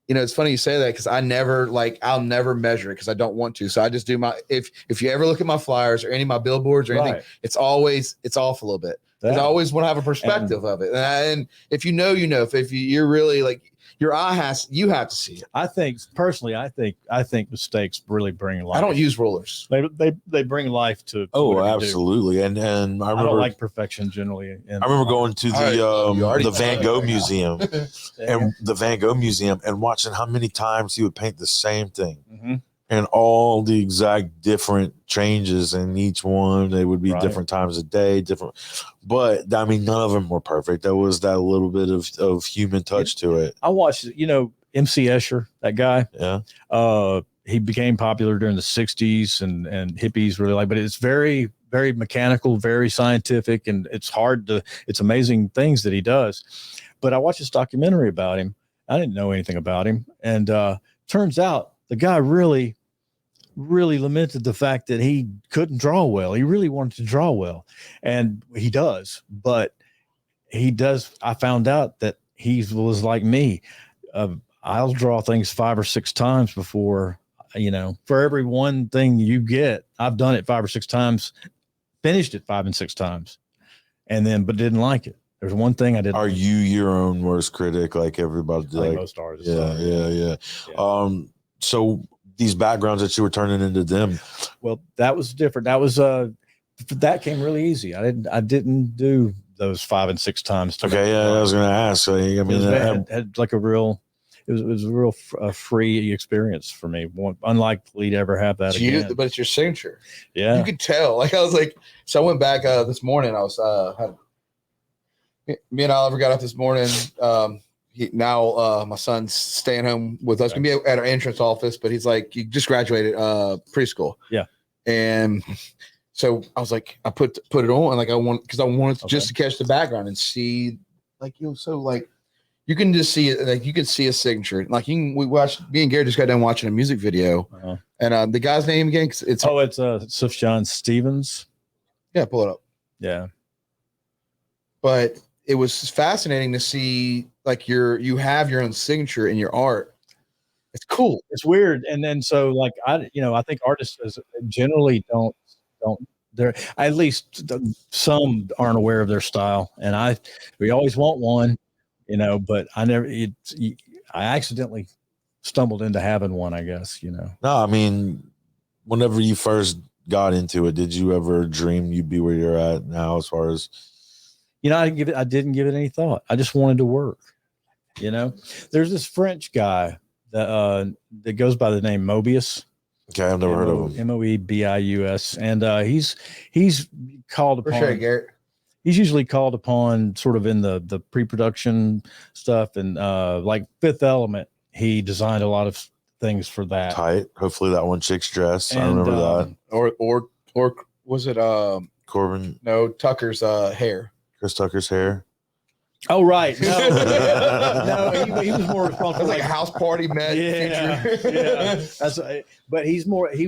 it's funny you say that because I'll never measure it because I don't want to. So I just do if you ever look at my flyers or any of my billboards or anything, it's off a little bit. Because I always want to have a perspective of it. And if if you're really like your eye you have to see it. I think personally, I think mistakes really bring life. I don't use rulers. They bring life to. Oh, absolutely. And I remember, I don't like perfection generally. I remember going to the Van Gogh Museum and watching how many times he would paint the same thing. Mm-hmm. And all the exact different changes in each one, they would be different times of day, different. But I mean, none of them were perfect. There was that little bit of human touch to it. I watched, MC Escher, that guy. Yeah. He became popular during the 60s and hippies really but it's very, very mechanical, very scientific, and it's amazing things that he does. But I watched this documentary about him. I didn't know anything about him. And turns out, the guy really, really lamented the fact that he couldn't draw well. He really wanted to draw well, and he does. But I found out that he was like me. I'll draw things 5 or 6 times before, for every one thing you get, I've done it 5 or 6 times, finished it 5 and 6 times, but didn't like it. There's one thing I didn't. Are you your own worst critic, like everybody? Like most artists. Yeah. So these backgrounds that you were turning into them. Well, that was different. That came really easy. I didn't do those 5 and 6 times. Okay. Yeah. I was going to ask. I mean, it had like it was a real free experience for me. Unlikely to ever have that again. But it's your signature. Yeah. You could tell. Like I was like, so I went back this morning. I was, me and Oliver got up this morning. My son's staying home with us. Gonna be at our entrance office, but he's like, he just graduated preschool. Yeah. And so I was like, I put it on, like I wanted just to catch the background and see, like, so like you can just see it, like you can see a signature. Like me and Gary just got done watching a music video, and the guy's name again, it's Sufjan Stevens. Yeah, pull it up. Yeah. But it was fascinating to see, like, you have your own signature in your art. It's cool. It's weird. And then so like I think artists generally don't they're at least some aren't aware of their style, and we always want one, but I accidentally stumbled into having one, I guess. No, I mean, whenever you first got into it, did you ever dream you'd be where you're at now? As far as I didn't give it any thought. I just wanted to work. There's this French guy that goes by the name Mobius. Okay, I've never heard of him. Moebius, and he's called upon. Appreciate it, Garrett. He's usually called upon sort of in the pre-production stuff, and like Fifth Element, he designed a lot of things for that. Tight. Hopefully that one chick's dress. I remember that. Or was it Corbin? No, Tucker's hair. Chris Tucker's hair. Oh, right. No, no, he was more responsible. It was like a house party met. Yeah, yeah. But he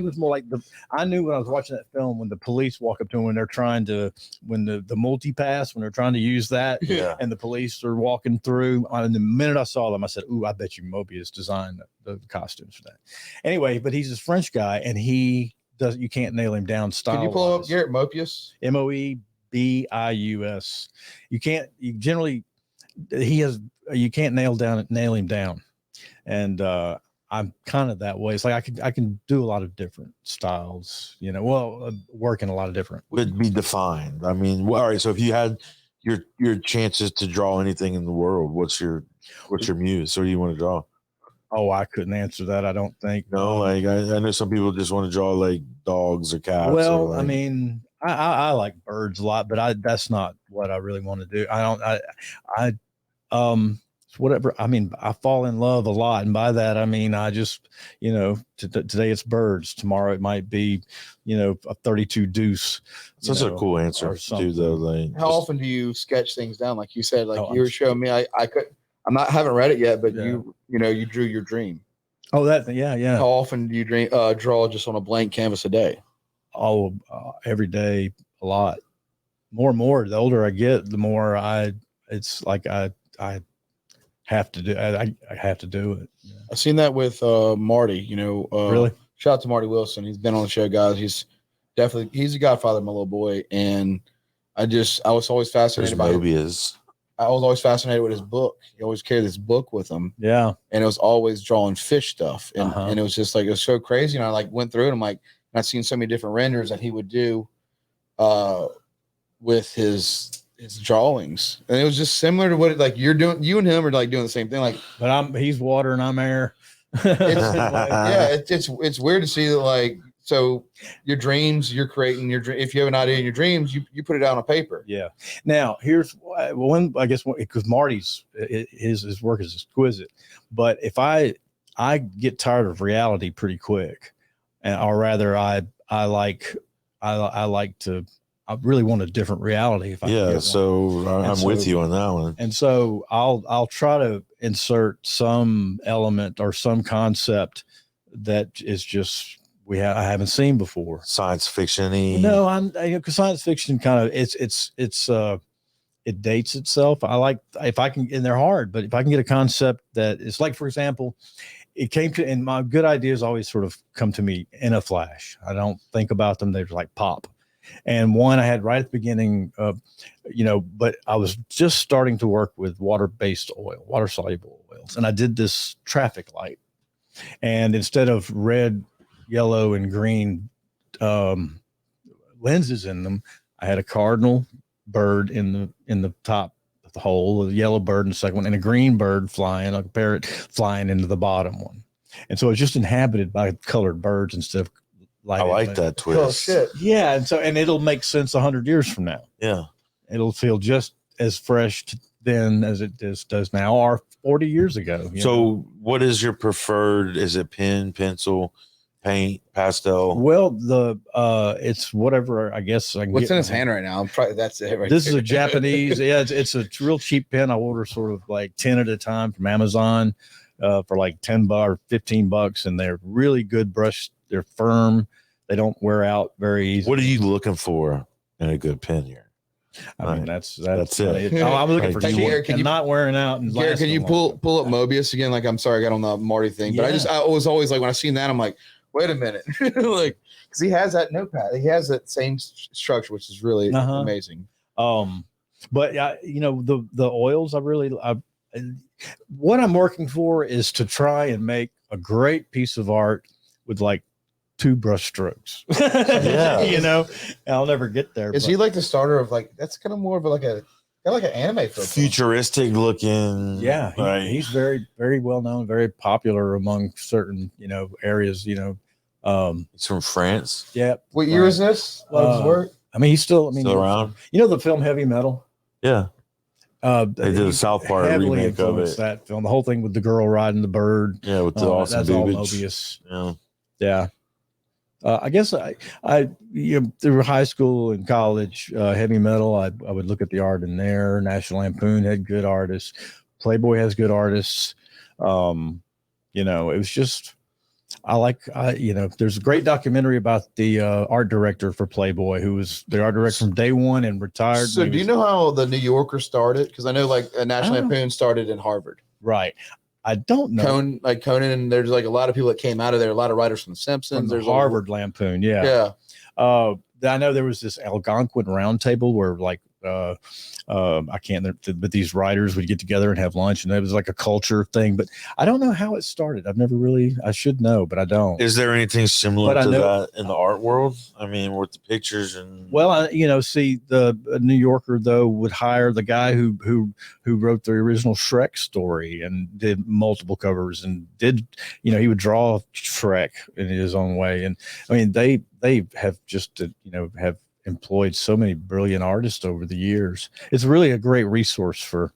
was more like I knew when I was watching that film when the police walk up to him when they're trying to, when the multi-pass, when they're trying to use that, and the police are walking through. And the minute I saw them, I said, "Ooh, I bet you Mobius designed the costumes for that." Anyway, but he's this French guy, and you can't nail him down style. Can you pull up Garrett Mobius? Moebius. You can't nail him down. And I'm kind of that way. It's like I can do a lot of different styles, work in a lot of different. Would be defined. I mean, all right. So if you had your chances to draw anything in the world, what's your muse? So you want to draw? Oh, I couldn't answer that. I don't think. No, like I know some people just want to draw like dogs or cats. Well, I mean, I like birds a lot, but that's not what I really want to do. Whatever. I mean, I fall in love a lot. And by that, I mean, I just, today it's birds. Tomorrow it might be, a 32 deuce. Such a cool answer too, though. Like, how often do you sketch things down? Like you said, you were showing me, haven't read it yet, but you drew your dream. Oh, yeah. How often do you draw just on a blank canvas a day? Oh, every day, a lot. More and more. The older I get, the more it's like I have to do. I have to do it. Yeah. I've seen that with Marty. Really. Shout out to Marty Wilson. He's been on the show, guys. He's the godfather of my little boy, and I was always fascinated by Mobius. I was always fascinated with his book. He always carried this book with him. Yeah. And it was always drawing fish stuff, and it was just like it was so crazy. And I went through it. I'm like, and I've seen so many different renders that he would do with his drawings, and it was just similar to what you're doing. You and him are doing the same thing. But he's water and I'm air. It's weird to see that. So your dreams, you're creating your dream. If you have an idea in your dreams, you put it out on paper. Yeah. Now here's one. I guess because Marty's his work is exquisite, but if I get tired of reality pretty quick, or rather I really want a different reality. If I I'm with you on that one. And so I'll try to insert some element or some concept that is just I haven't seen before. Science fiction-y. No, because science fiction kind of it dates itself. I like if I can, and they're hard, but if I can get a concept that it's like, for example, it came to, and my good ideas always sort of come to me in a flash. I don't think about them. They're like pop. And one I had right at the beginning of, but I was just starting to work with water-based oil, water-soluble oils. And I did this traffic light. And instead of red, yellow, and green lenses in them, I had a cardinal bird in the top of the hole, a yellow bird in the second one, and a green bird flying, like a parrot flying into the bottom one. And so it's just inhabited by colored birds instead of I like that twist. Oh, shit. Yeah, and it'll make sense 100 years from now. Yeah, it'll feel just as fresh then as it does now, or 40 years ago. So, what is your preferred? Is it pen, pencil, paint, pastel? Well, it's whatever. I guess I can. What's in his hand right now? That's it. Right. This is a Japanese. Yeah, it's a real cheap pen. I order sort of like 10 at a time from Amazon for like $10 or $15, and they're really good brush. They're firm. They don't wear out very easily. What are you looking for in a good pen here? I mean, that's it. I was looking for Garrett, not wearing out. And Garrett, can you pull up Mobius again? I'm sorry, I got on the Marty thing, but I was always like, when I seen that, I'm like, wait a minute, like because he has that notepad, he has that same structure, which is really amazing. But the oils, what I'm working for is to try and make a great piece of art with like 2 brush strokes. I'll never get there. Is he like the starter of like, that's kind of more of like an anime film, futuristic looking? Yeah, he's very, very well known, very popular among certain areas. He's from France. Yeah. What year is this? His work? I mean, he's still around. The film Heavy Metal. Yeah. They did a South Park remake of it. That film, the whole thing with the girl riding the bird. Yeah, with the awesome that's boobage. all Mobius. Yeah. I guess I through high school and college, Heavy Metal, I would look at the art in there. National Lampoon had good artists. Playboy has good artists. It was just, there's a great documentary about the art director for Playboy, who was the art director from day one and retired. So do you know how the New Yorker started? Because I know like National Lampoon started in Harvard. Right. I don't know. Conan, and there's like a lot of people that came out of there, a lot of writers from The Simpsons. There's Harvard Lampoon. Yeah. I know there was this Algonquin roundtable where like I can't, but these writers would get together and have lunch, and it was like a culture thing. But I don't know how it started. I should know, but I don't. Is there anything similar to that in the art world? I mean, with the pictures and see, the New Yorker though would hire the guy who wrote the original Shrek story and did multiple covers and did, he would draw Shrek in his own way. And I mean, they have just have employed so many brilliant artists over the years. It's really a great resource for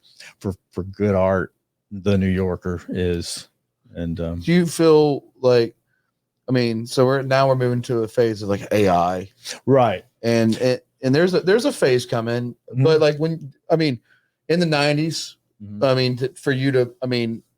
good art. The New Yorker is. And do you feel like, so we're moving to a phase of like AI, right? And there's a phase coming, but like when in the 90s, for you to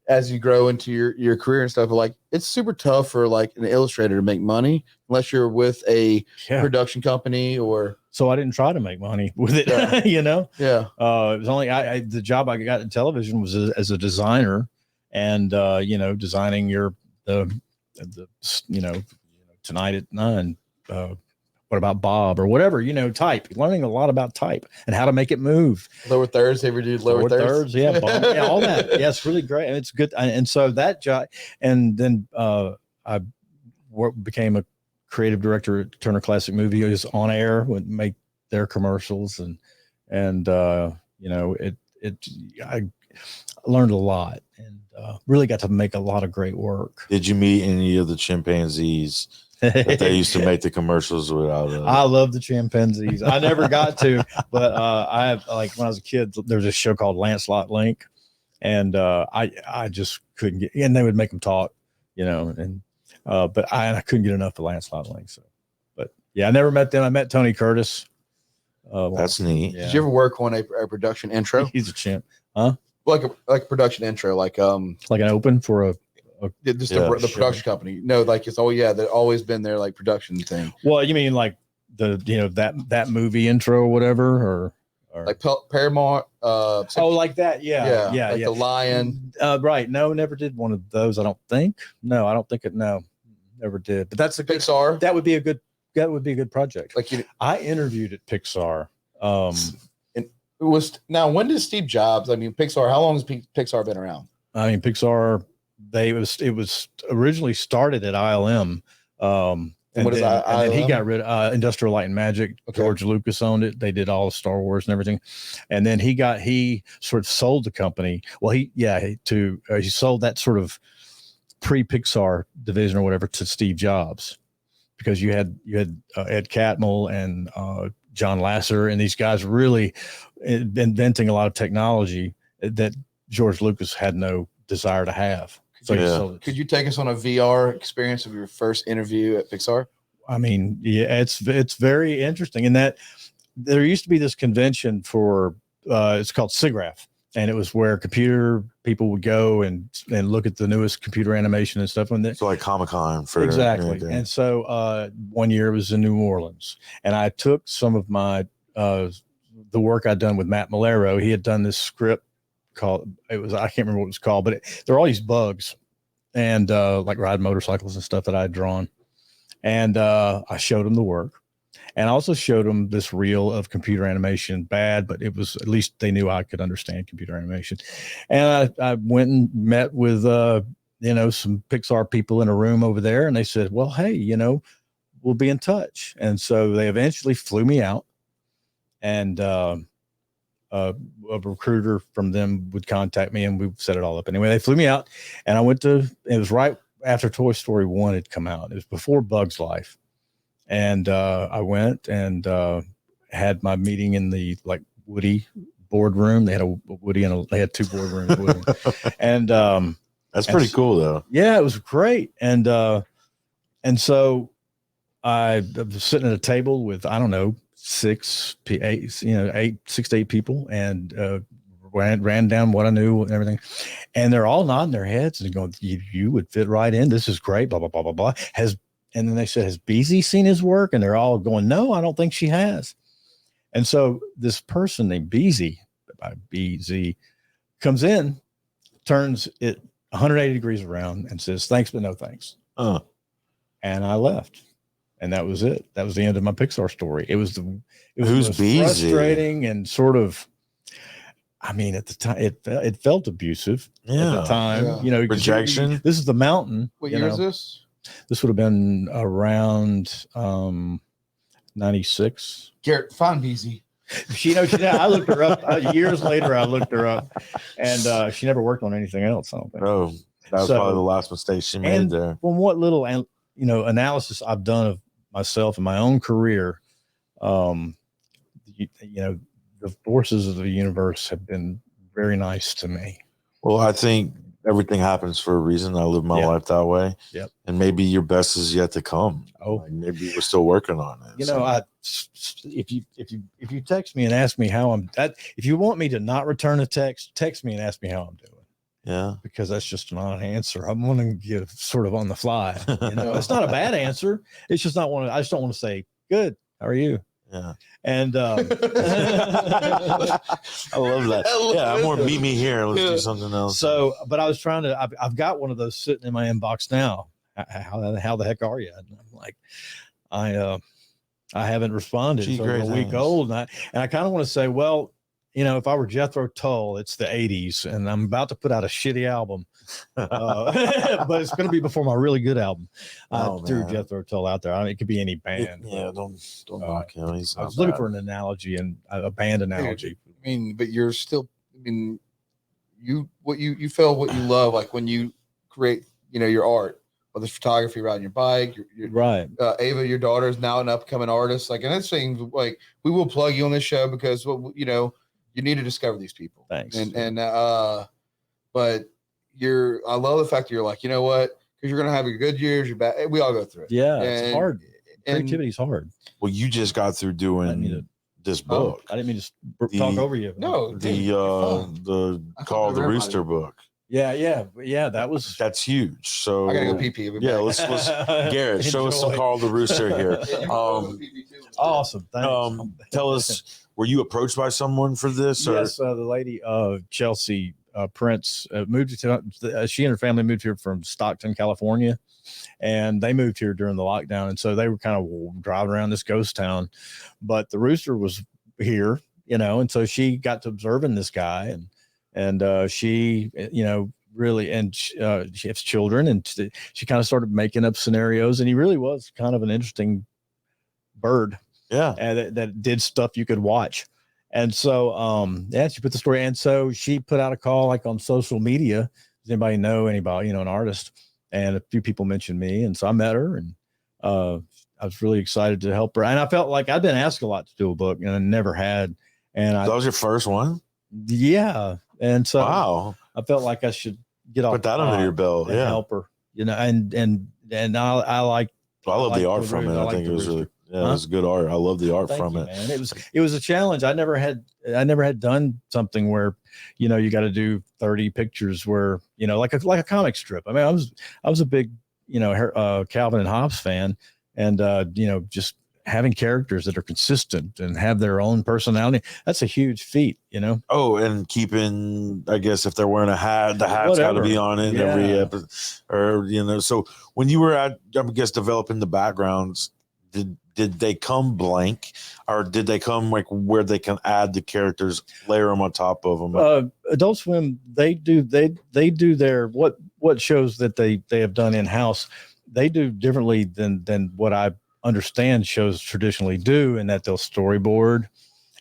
as you grow into your career and stuff, like it's super tough for like an illustrator to make money unless you're with a production company or. So I didn't try to make money with it, Yeah. It was only the job I got in television was as a designer, and designing the Tonight at 9. What about Bob or whatever, type, learning a lot about type and how to make it move. Lower thirds, ever do lower thirds? Yeah, Bob, all that. Yeah, it's really great. And it's good. And so that job, and then I became a creative director at Turner Classic Movies on air, would make their commercials. I learned a lot and really got to make a lot of great work. Did you meet any of the chimpanzees that they used to make the commercials with? I love the chimpanzees. I never got to, but I have, like when I was a kid, there was a show called Lancelot Link, and I just couldn't get, and they would make them talk, but I couldn't get enough of Lancelot Link. So, but yeah, I never met them. I met Tony Curtis. That's neat. Yeah. Did you ever work on a production intro? He's a chimp, huh? Like a production intro, like an open for the production company. No, like it's they've always been their like production thing. Well, you mean like that movie intro or whatever, or like Paramount? Like that, yeah. Like the Lion. Right. No, never did one of those. I don't think. No, I don't think it. No, never did. But that's a good Pixar. That would be a good project. Like I interviewed at Pixar. And it was now. When did Steve Jobs? Pixar. How long has Pixar been around? Pixar. It was originally started at ILM. And then he got rid of Industrial Light and Magic. Okay. George Lucas owned it. They did all of Star Wars and everything. And then he sort of sold the company. Well, he sold that sort of pre-Pixar division or whatever to Steve Jobs, because you had Ed Catmull and John Lasseter, and these guys really inventing a lot of technology that George Lucas had no desire to have. So could you take us on a VR experience of your first interview at Pixar? It's very interesting in that there used to be this convention for it's called SIGGRAPH, and it was where computer people would go and look at the newest computer animation and stuff. So like Comic-Con for exactly. And so one year it was in New Orleans, and I took some of my the work I'd done with Matt Malero. He had done this script called, I can't remember what it was called, but there are all these bugs and like ride motorcycles and stuff that I had drawn. And I showed them the work. And I also showed them this reel of computer animation, bad, but it was, at least they knew I could understand computer animation. And I went and met with, some Pixar people in a room over there. And they said, well, hey, we'll be in touch. And so they eventually flew me out, and a recruiter from them would contact me, and we set it all up. Anyway, they flew me out, and it was right after Toy Story 1 had come out. It was before Bug's Life. And I went and had my meeting in the Woody boardroom. They had a Woody they had 2 boardrooms. And that's pretty cool though. Yeah, it was great. And so I was sitting at a table with, I don't know, 6 to 8 people, and ran down what I knew and everything. And they're all nodding their heads and going, you would fit right in. This is great, blah, blah, blah, blah, blah. And then they said, has BZ seen his work? And they're all going, no, I don't think she has. And so this person named BZ comes in, turns it 180 degrees around and says, thanks, but no thanks. And I left. And that was it. That was the end of my Pixar story. It was frustrating and sort of, at the time it felt abusive at the time. Yeah. Rejection. This is the mountain. What year is this? This would have been around 96. Garrett, find BZ. I looked her up years later. I looked her up, and she never worked on anything else, I don't think. No, that was probably the last mistake she made there. From what little analysis I've done of myself and my own career, the forces of the universe have been very nice to me. Well, I think everything happens for a reason. I live my life that way. Yep. And maybe your best is yet to come. Maybe we're still working on it. If you text me and ask me how if you want me to not return a text me and ask me how I'm doing. Yeah. Because that's just an odd answer. I'm going to give sort of on the fly. It's not a bad answer. It's just not one. I just don't want to say, good, how are you? Yeah. And I love that. I'm more meet me here. Let's do something else. So, but I was trying to, I've got one of those sitting in my inbox now. How the heck are you? And I'm like, I haven't responded. So a week old. And I kind of want to say, well, if I were Jethro Tull, it's the 80s, and I'm about to put out a shitty album, but it's going to be before my really good album. I threw Jethro Tull out there. It could be any band. Yeah, don't knock him. I was looking for an analogy, and a band analogy. But you're still. You feel what you love, like when you create, your art, whether it's photography, riding your bike. You're right. Ava, your daughter, is now an upcoming artist. And that's things we will plug you on this show because you need to discover these people. Thanks. But I love the fact that you're like, you know what? Because you're going to have your good years, your bad. We all go through it. Yeah. It's hard. Creativity's hard. Well, you just got through doing this book. I didn't mean to talk over you. No, the Call of the Rooster book. Yeah. That's huge. So I gotta go pee. Yeah, let's Garrett, show us some Call of the Rooster here. Awesome. Thanks. Tell us, were you approached by someone for this? Yes, the lady Chelsea Prince moved to. She and her family moved here from Stockton, California, and they moved here during the lockdown, and so they were kind of driving around this ghost town. But the rooster was here, and so she got to observing this guy, and she, really, and she has children, and she kind of started making up scenarios, and he really was kind of an interesting bird. Yeah. And that did stuff you could watch. And so, she put the story. And so she put out a call on social media. Does anybody know anybody, an artist? And a few people mentioned me. And so I met her, and I was really excited to help her. And I felt like I'd been asked a lot to do a book, and I never had. And that was your first one? Yeah. And so wow. I felt like I should get off. Put that under your belt. And help her, and I like. I love the art from it. I think it was really. Yeah, it was good art. I love the art from it. Man. It was a challenge. I never had done something where, you got to do 30 pictures where, like a comic strip. I mean, I was a big, Calvin and Hobbes fan, and just having characters that are consistent and have their own personality, that's a huge feat, you know? Oh, and keeping, I guess if they're wearing a hat, the hat's got to be on it every episode, or, you know, so when you were I guess, developing the backgrounds, did they come blank, or did they come like where they can add the characters, layer them on top of them? Adult Swim, they do their, what shows that they have done in-house, they do differently than what I understand shows traditionally do, in that they'll storyboard,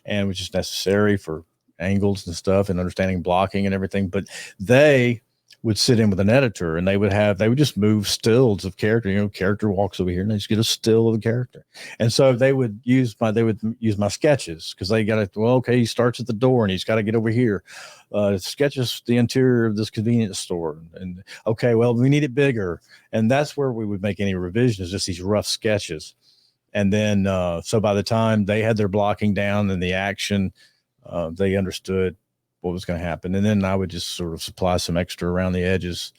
and which is necessary for angles and stuff and understanding blocking and everything. But they would sit in with an editor, and they would just move stills of character. You know, character walks over here, and they just get a still of the character. And so they would use my sketches, because they got to, well, okay, he starts at the door and he's got to get over here. Sketches the interior of this convenience store, and okay, well, we need it bigger. And that's where we would make any revisions, just these rough sketches. And then, so by the time they had their blocking down and the action, they understood what was going to happen. And then I would just sort of supply some extra around the edges.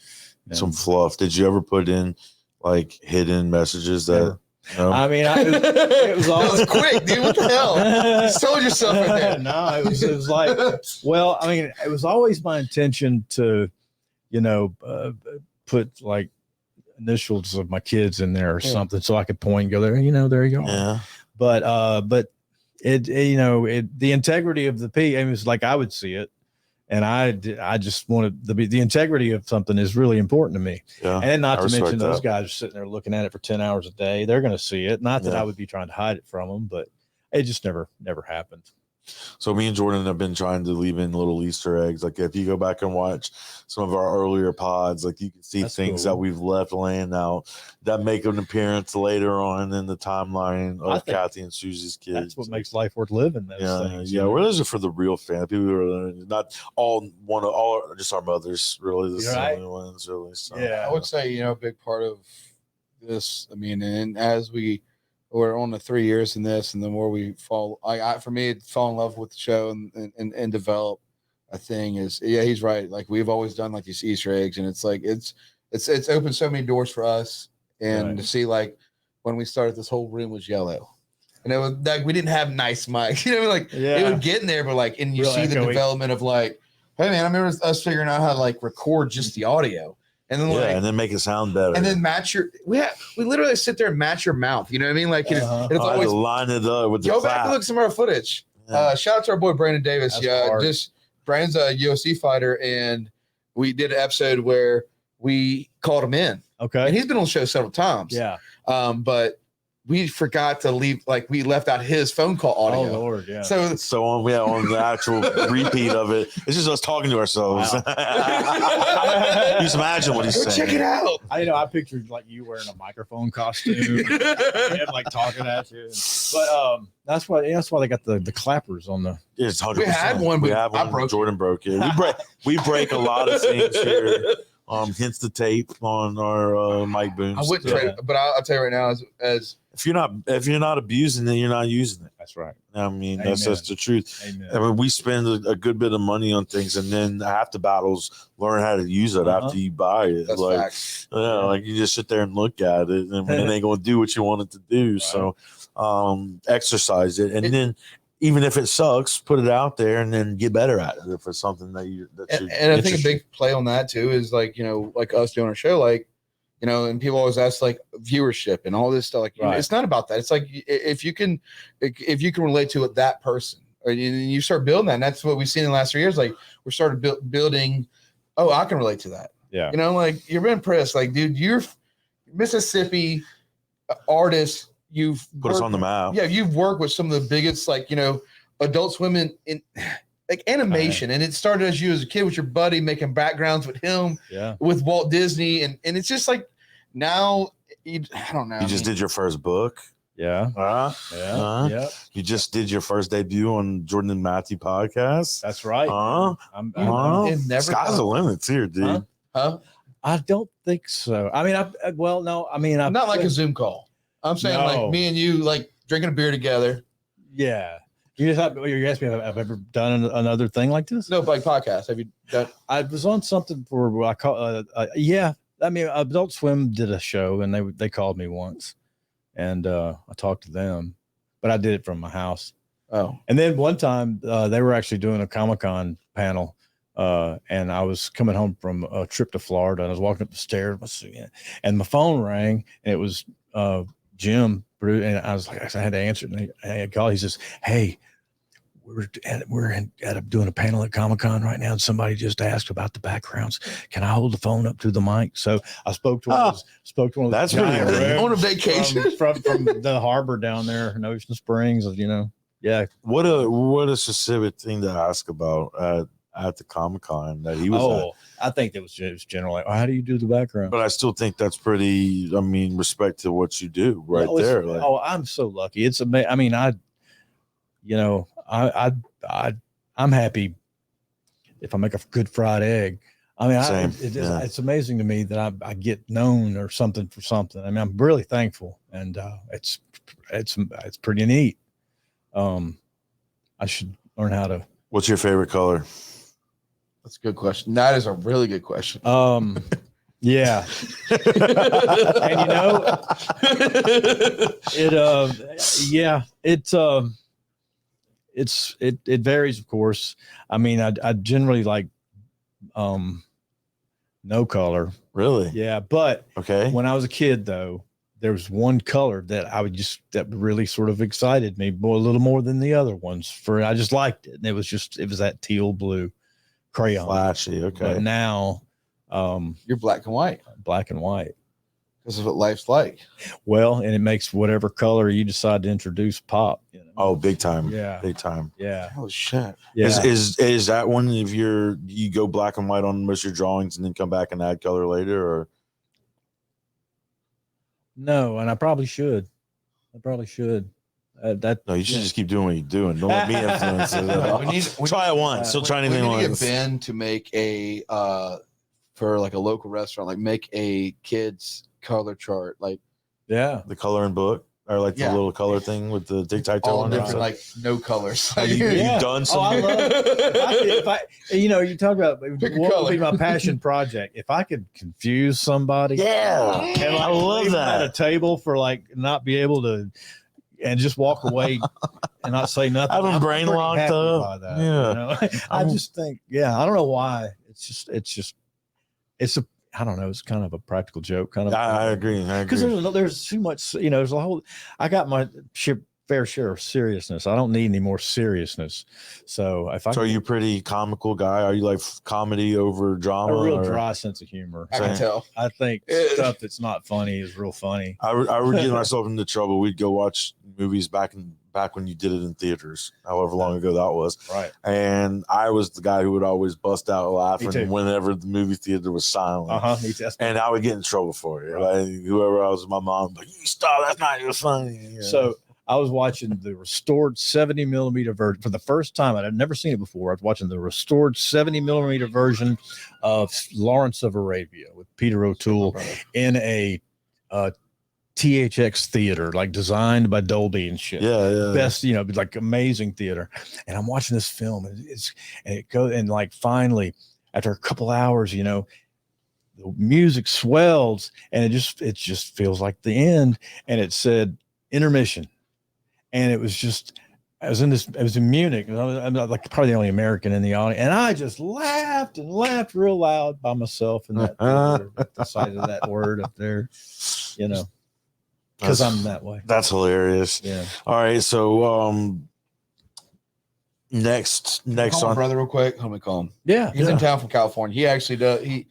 Some fluff. Did you ever put in like hidden messages that, no? I mean, it was always That was quick, dude. What the hell? You sold yourself in there. No, it was like, well, I mean, it was always my intention to, you know, put like initials of my kids in there or something, so I could point and go there, you know, there you go. Yeah. But it you know, the integrity of the P, it was like I would see it, and I just wanted the integrity of something is really important to me. Yeah. And not to mention those that. guys are sitting there looking at it for 10 hours a day. They're going to see it. Not that Yeah. I would be trying to hide it from them, but it just never happened. So me and Jordan have been trying to leave in little Easter eggs. Like if you go back and watch some of our earlier pods, like you can see That's things cool. that we've left laying out that make an appearance later on in the timeline I of think Kathy and Susie's kids. That's what makes life worth living. Those Yeah, things, yeah. you know? Well, those are for the real fan people who are not all just our mothers, really. The You're right. silly ones, really. So. Yeah. I would say, you know, a big part of this, I mean, and as we're on the 3 years in this, and the more we fall, for me, fall in love with the show and develop a thing is, yeah, he's right. Like we've always done like these Easter eggs, and it's like, it's opened so many doors for us. And Right. to see, like when we started, this whole room was yellow, and it was like, we didn't have nice mics, you know, like it would get in there, but like, and you Real see the echoey. development of like, hey man, I remember us figuring out how to like record just the audio. And then Yeah, and then make it sound better. and then match your we literally sit there and match your mouth. You know what I mean? Like it's I had always to line it up with the go back clap. and look at some of our footage. Yeah. Shout out to our boy Brandon Davis. That's Yeah, hard. just Brandon's a UFC fighter, and we did an episode where we called him in, and Okay. he's been on the show several times. Yeah. But we forgot to leave, like we left out his phone call Oh audio. Lord. Yeah. So So on the actual repeat of it, it's just us talking to ourselves. You just imagine what he's go saying. check it out. I pictured like you wearing a microphone costume, and like talking at you. But that's why they got the clappers on the. It's 100%. We had one, We but have I one. broke it. Jordan broke it. We break a lot of things here. Hence the tape on our mic booms. I wouldn't Yeah. trade it, but I'll tell you right now, as If you're not abusing it, you're not using it. That's right. I mean, Amen. that's the truth. Amen. I mean, we spend a good bit of money on things, and then half the battles learn how to use it Uh-huh. after you buy it. that's Like, facts. like you just sit there and look at it, and it ain't going to do what you want it to do. So, exercise it, and then even if it sucks, put it out there, and then get better at it if it's something that you. And I think a big play on that too is like, you know, like us doing our show, like, you know, and people always ask like viewership and all this stuff. Like, you know, Right. it's not about that. It's like if you can relate to it, that person, or you start building that. And that's what we've seen in the last 3 years. Like we started building. Oh, I can relate to that. Yeah. You know, like you're impressed. Like, dude, you're Mississippi artist. You've put us worked- on the map. Yeah, you've worked with some of the biggest, like, you know, Adult Swim in like animation, and it started as you as a kid with your buddy making backgrounds with him Yeah. with Walt Disney, and it's just like now I don't know. You just did your first book. Yeah. Huh? Yeah. Yeah. You just did your first debut on Jordan and Matthew podcast. That's right. Huh? I'm Huh? It never Sky's done. the limits here, dude. Huh? I don't think so. I mean, I Not like a Zoom call. I'm saying No. like me and you like drinking a beer together. Yeah. You asking me if I've ever done another thing like this? No, like podcast. Have you done? I was on something for what I call yeah. I mean, Adult Swim did a show, and they called me once, and I talked to them, but I did it from my house. Oh, And then one time they were actually doing a Comic-Con panel, and I was coming home from a trip to Florida, and I was walking up the stairs, and my phone rang, and it was Jim, and I was like, I had to answer it. And I called. He says, "Hey, we're doing a panel at Comic-Con right now, and somebody just asked about the backgrounds. Can I hold the phone up to the mic?" So I spoke to one of those That's pretty giant neat. rooms on a vacation from the harbor down there in Ocean Springs. Yeah. What a specific thing to ask about at the Comic-Con that he was at. I think it was generally, how do you do the background? But I still think that's pretty. I mean, respect to what you do right there. Like, I'm so lucky. It's amazing. I mean, I'm happy if I make a good fried egg. I mean, it's amazing to me that I get known or something for something. I mean, I'm really thankful, and it's pretty neat. I should learn how to. What's your favorite color? that's a good question. That is a really good question. Yeah. And it varies, of course. I mean, I generally like no color. Really? Yeah, but okay. When I was a kid, though, there was one color that that really sort of excited me a little more than the other ones. I just liked it, and it was that teal blue crayon. Flashy. Okay. But now, You're black and white. Black and white. This is what life's like. Well, and it makes whatever color you decide to introduce pop. Oh, big time. Yeah. Big time. Yeah. Oh shit. Yeah. Is that one if you go black and white on most of your drawings and then come back and add color later, or? No, and I probably should. No, you should just keep doing what you're doing. Don't let me influence it. We try it once. Still try anything once. We need once. to get Ben to make for like a local restaurant, like make a kids color chart, like the coloring book, or like the little color thing with the tic-tac-toe all on different, it. like no colors. You've done some. I love if I you talk about what would be my passion project. If I could confuse somebody, and I love that at a table for like not be able to, and just walk away and not say nothing. Having brain locked up. I just think, I don't know why. I don't know. It's kind of a practical joke. Kind of. I agree. Because there's too much. There's a whole. I got my fair share of seriousness. I don't need any more seriousness. So are you a pretty comical guy? Are you like comedy over drama? A real dry sense of humor. I can tell. I think stuff that's not funny is real funny. I would get myself into trouble. We'd go watch movies back when you did it in theaters, however long ago that was. Right. And I was the guy who would always bust out laughing whenever the movie theater was silent. And I would get in trouble for it. Right. Like whoever I was, my mom, like, you stop, that's not even funny. So I was watching the restored 70 millimeter version for the first time. I'd never seen it before. I was watching the restored 70 millimeter version of Lawrence of Arabia with Peter O'Toole in a THX theater, like designed by Dolby and shit. Best, like amazing theater. And I'm watching this film, and it goes, and like finally, after a couple hours, the music swells, and it just feels like the end. And it said intermission, and it was in Munich. I'm like probably the only American in the audience, and I just laughed real loud by myself in that theater at the sight of that word up there, because I'm that way. That's hilarious. Yeah. All right. So next call on my brother real quick. Let me call him. Yeah. He's in town from California. He actually does. He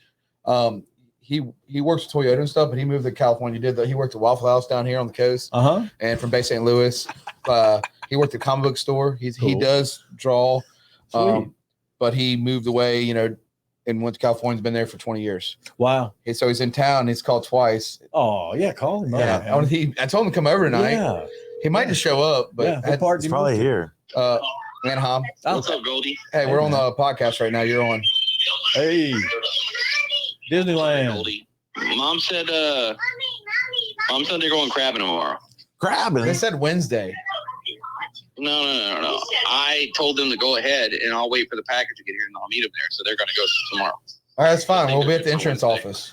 works with Toyota and stuff, but he moved to California. He worked at Waffle House down here on the coast. And from Bay St. Louis. He worked at a comic book store. He does draw. But he moved away, and went to California. He's been there for 20 years. Wow. So he's in town. He's called twice. Oh, yeah. Call him. Yeah. I told him to come over tonight. Yeah. He might just show up, but he's probably here. Anaheim. What's up, Goldie? Hey, we're on the podcast right now. You're on. Hey. Disneyland. Goldie. Mom said they're going crabbing tomorrow. Crabbing? They said Wednesday. No. I told them to go ahead, and I'll wait for the package to get here, and I'll meet them there. So they're going to go tomorrow. All right, that's fine. We'll be at the insurance office.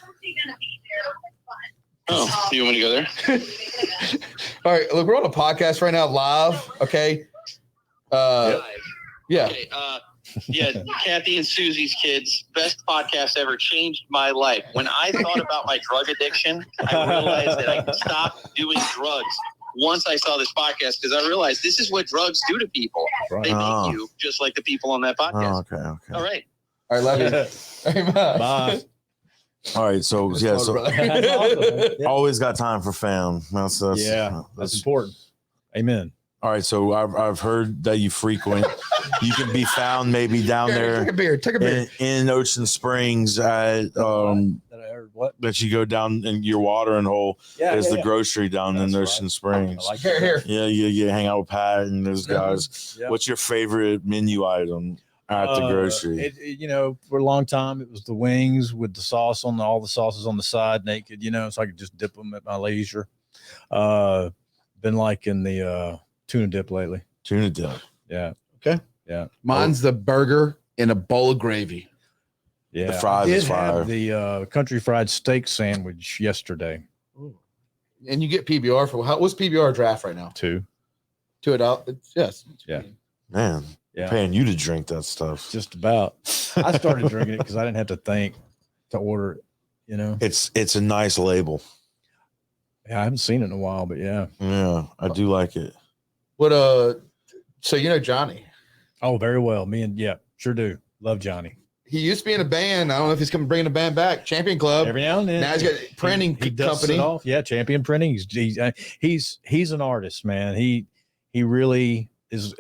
Oh, you want me to go there? All right, look, we're on a podcast right now, live. Okay. Yeah. Okay, yeah, Kathy and Susie's Kids, best podcast ever, changed my life. When I thought about my drug addiction, I realized that I could stop doing drugs once I saw this podcast, because I realized this is what drugs do to people. Right. They make you just like the people on that podcast. Oh, okay. All right. All right, love you. Hey, bye. Bye. All right. So yeah. That's So brother. That's awesome. Yeah. always got time for fam. That's That's important. Amen. All right. So I've heard that you frequent. You can be found maybe down there Take a beer. in Ocean Springs at That I heard what? that you go down in your watering hole. Yeah, There's yeah, the yeah. grocery down in That's Ocean right. Springs. I like Here. Yeah, you hang out with Pat and those guys. Yeah. What's your favorite menu item at the grocery? For a long time, it was the wings with the sauce on all the sauces on the side, naked. So I could just dip them at my leisure. Been liking the tuna dip lately. Tuna dip. Yeah. Okay. Yeah. Mine's the burger in a bowl of gravy. Yeah. The fries I is did fire. have the country fried steak sandwich yesterday. And you get PBR for what's PBR draft right now? Too. $2. Yes. Yeah. Man, Yeah. paying you to drink that stuff. Just about. I started drinking it because I didn't have to think to order it. It's a nice label. Yeah, I haven't seen it in a while, but yeah. Yeah, I do like it. What so Johnny. Oh, very well. Sure do. Love Johnny. He used to be in a band. I don't know if he's bringing a band back. Champion Club. Every now and then. Now he's got a printing He dusts company. it off. Yeah, Champion Printing. He's an artist, man. He really is.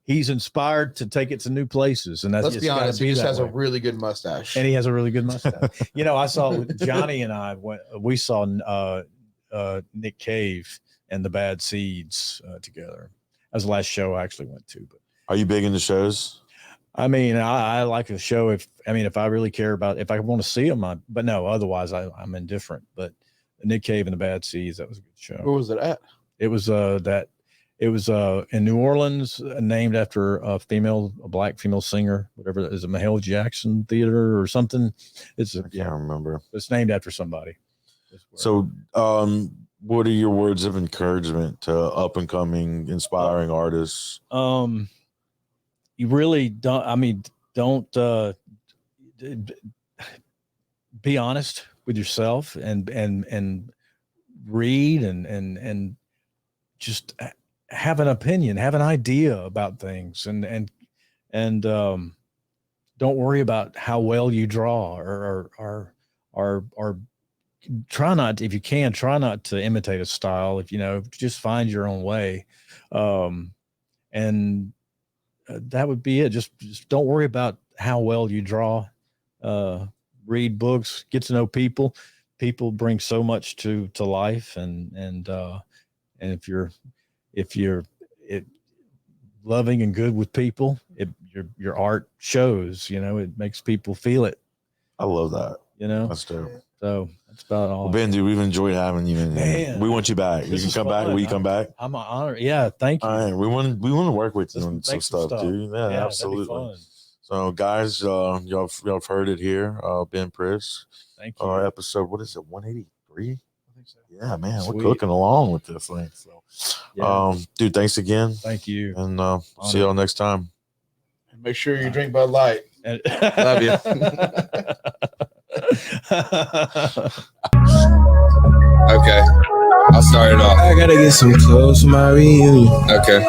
He's inspired to take it to new places, and that's. Let's be it's gotta honest. He be just that has a way. really good mustache. And he has a really good mustache. I saw Johnny and I we saw Nick Cave and the Bad Seeds together. That was the last show I actually went to. But Are you big into shows? I mean, I like a show if I really care about, if I want to see them, but no, otherwise I'm indifferent. But Nick Cave and the Bad Seeds, that was a good show. Where was it at? It was in New Orleans, named after a black female singer, whatever. Is it Mahalia Jackson Theater or something? I can't remember. It's named after somebody. So, what are your words of encouragement to up and coming, inspiring artists? You really don't. I mean, don't be honest with yourself and read and just have an opinion, have an idea about things, and don't worry about how well you draw or try not, if you can, try not to imitate a style. If just find your own way, and that would be it. Just don't worry about how well you draw. Read books, get to know people. People bring so much to life, and if you're loving and good with people, your art shows. It makes people feel it. I love that. That's dope. So that's about all. Well, Ben, dude, we've enjoyed having you in here. Man, we want you back. You this can is come back. fun. Will you come back? I'm honored. Yeah, thank you. All right, we want to work with you Let's on some make some stuff, dude. Yeah, that'd be absolutely. fun. So, guys, y'all have heard it here. Ben Prisk. Thank you. Episode, what is it, 183? I think so. Yeah, man, Sweet. we're cooking along with this thing. So, Yeah. dude, thanks again, Thank you. and see y'all next time. Make sure you drink Bud Light. Love you. Okay. I'll start it off. I gotta get some clothes for my reunion. Okay.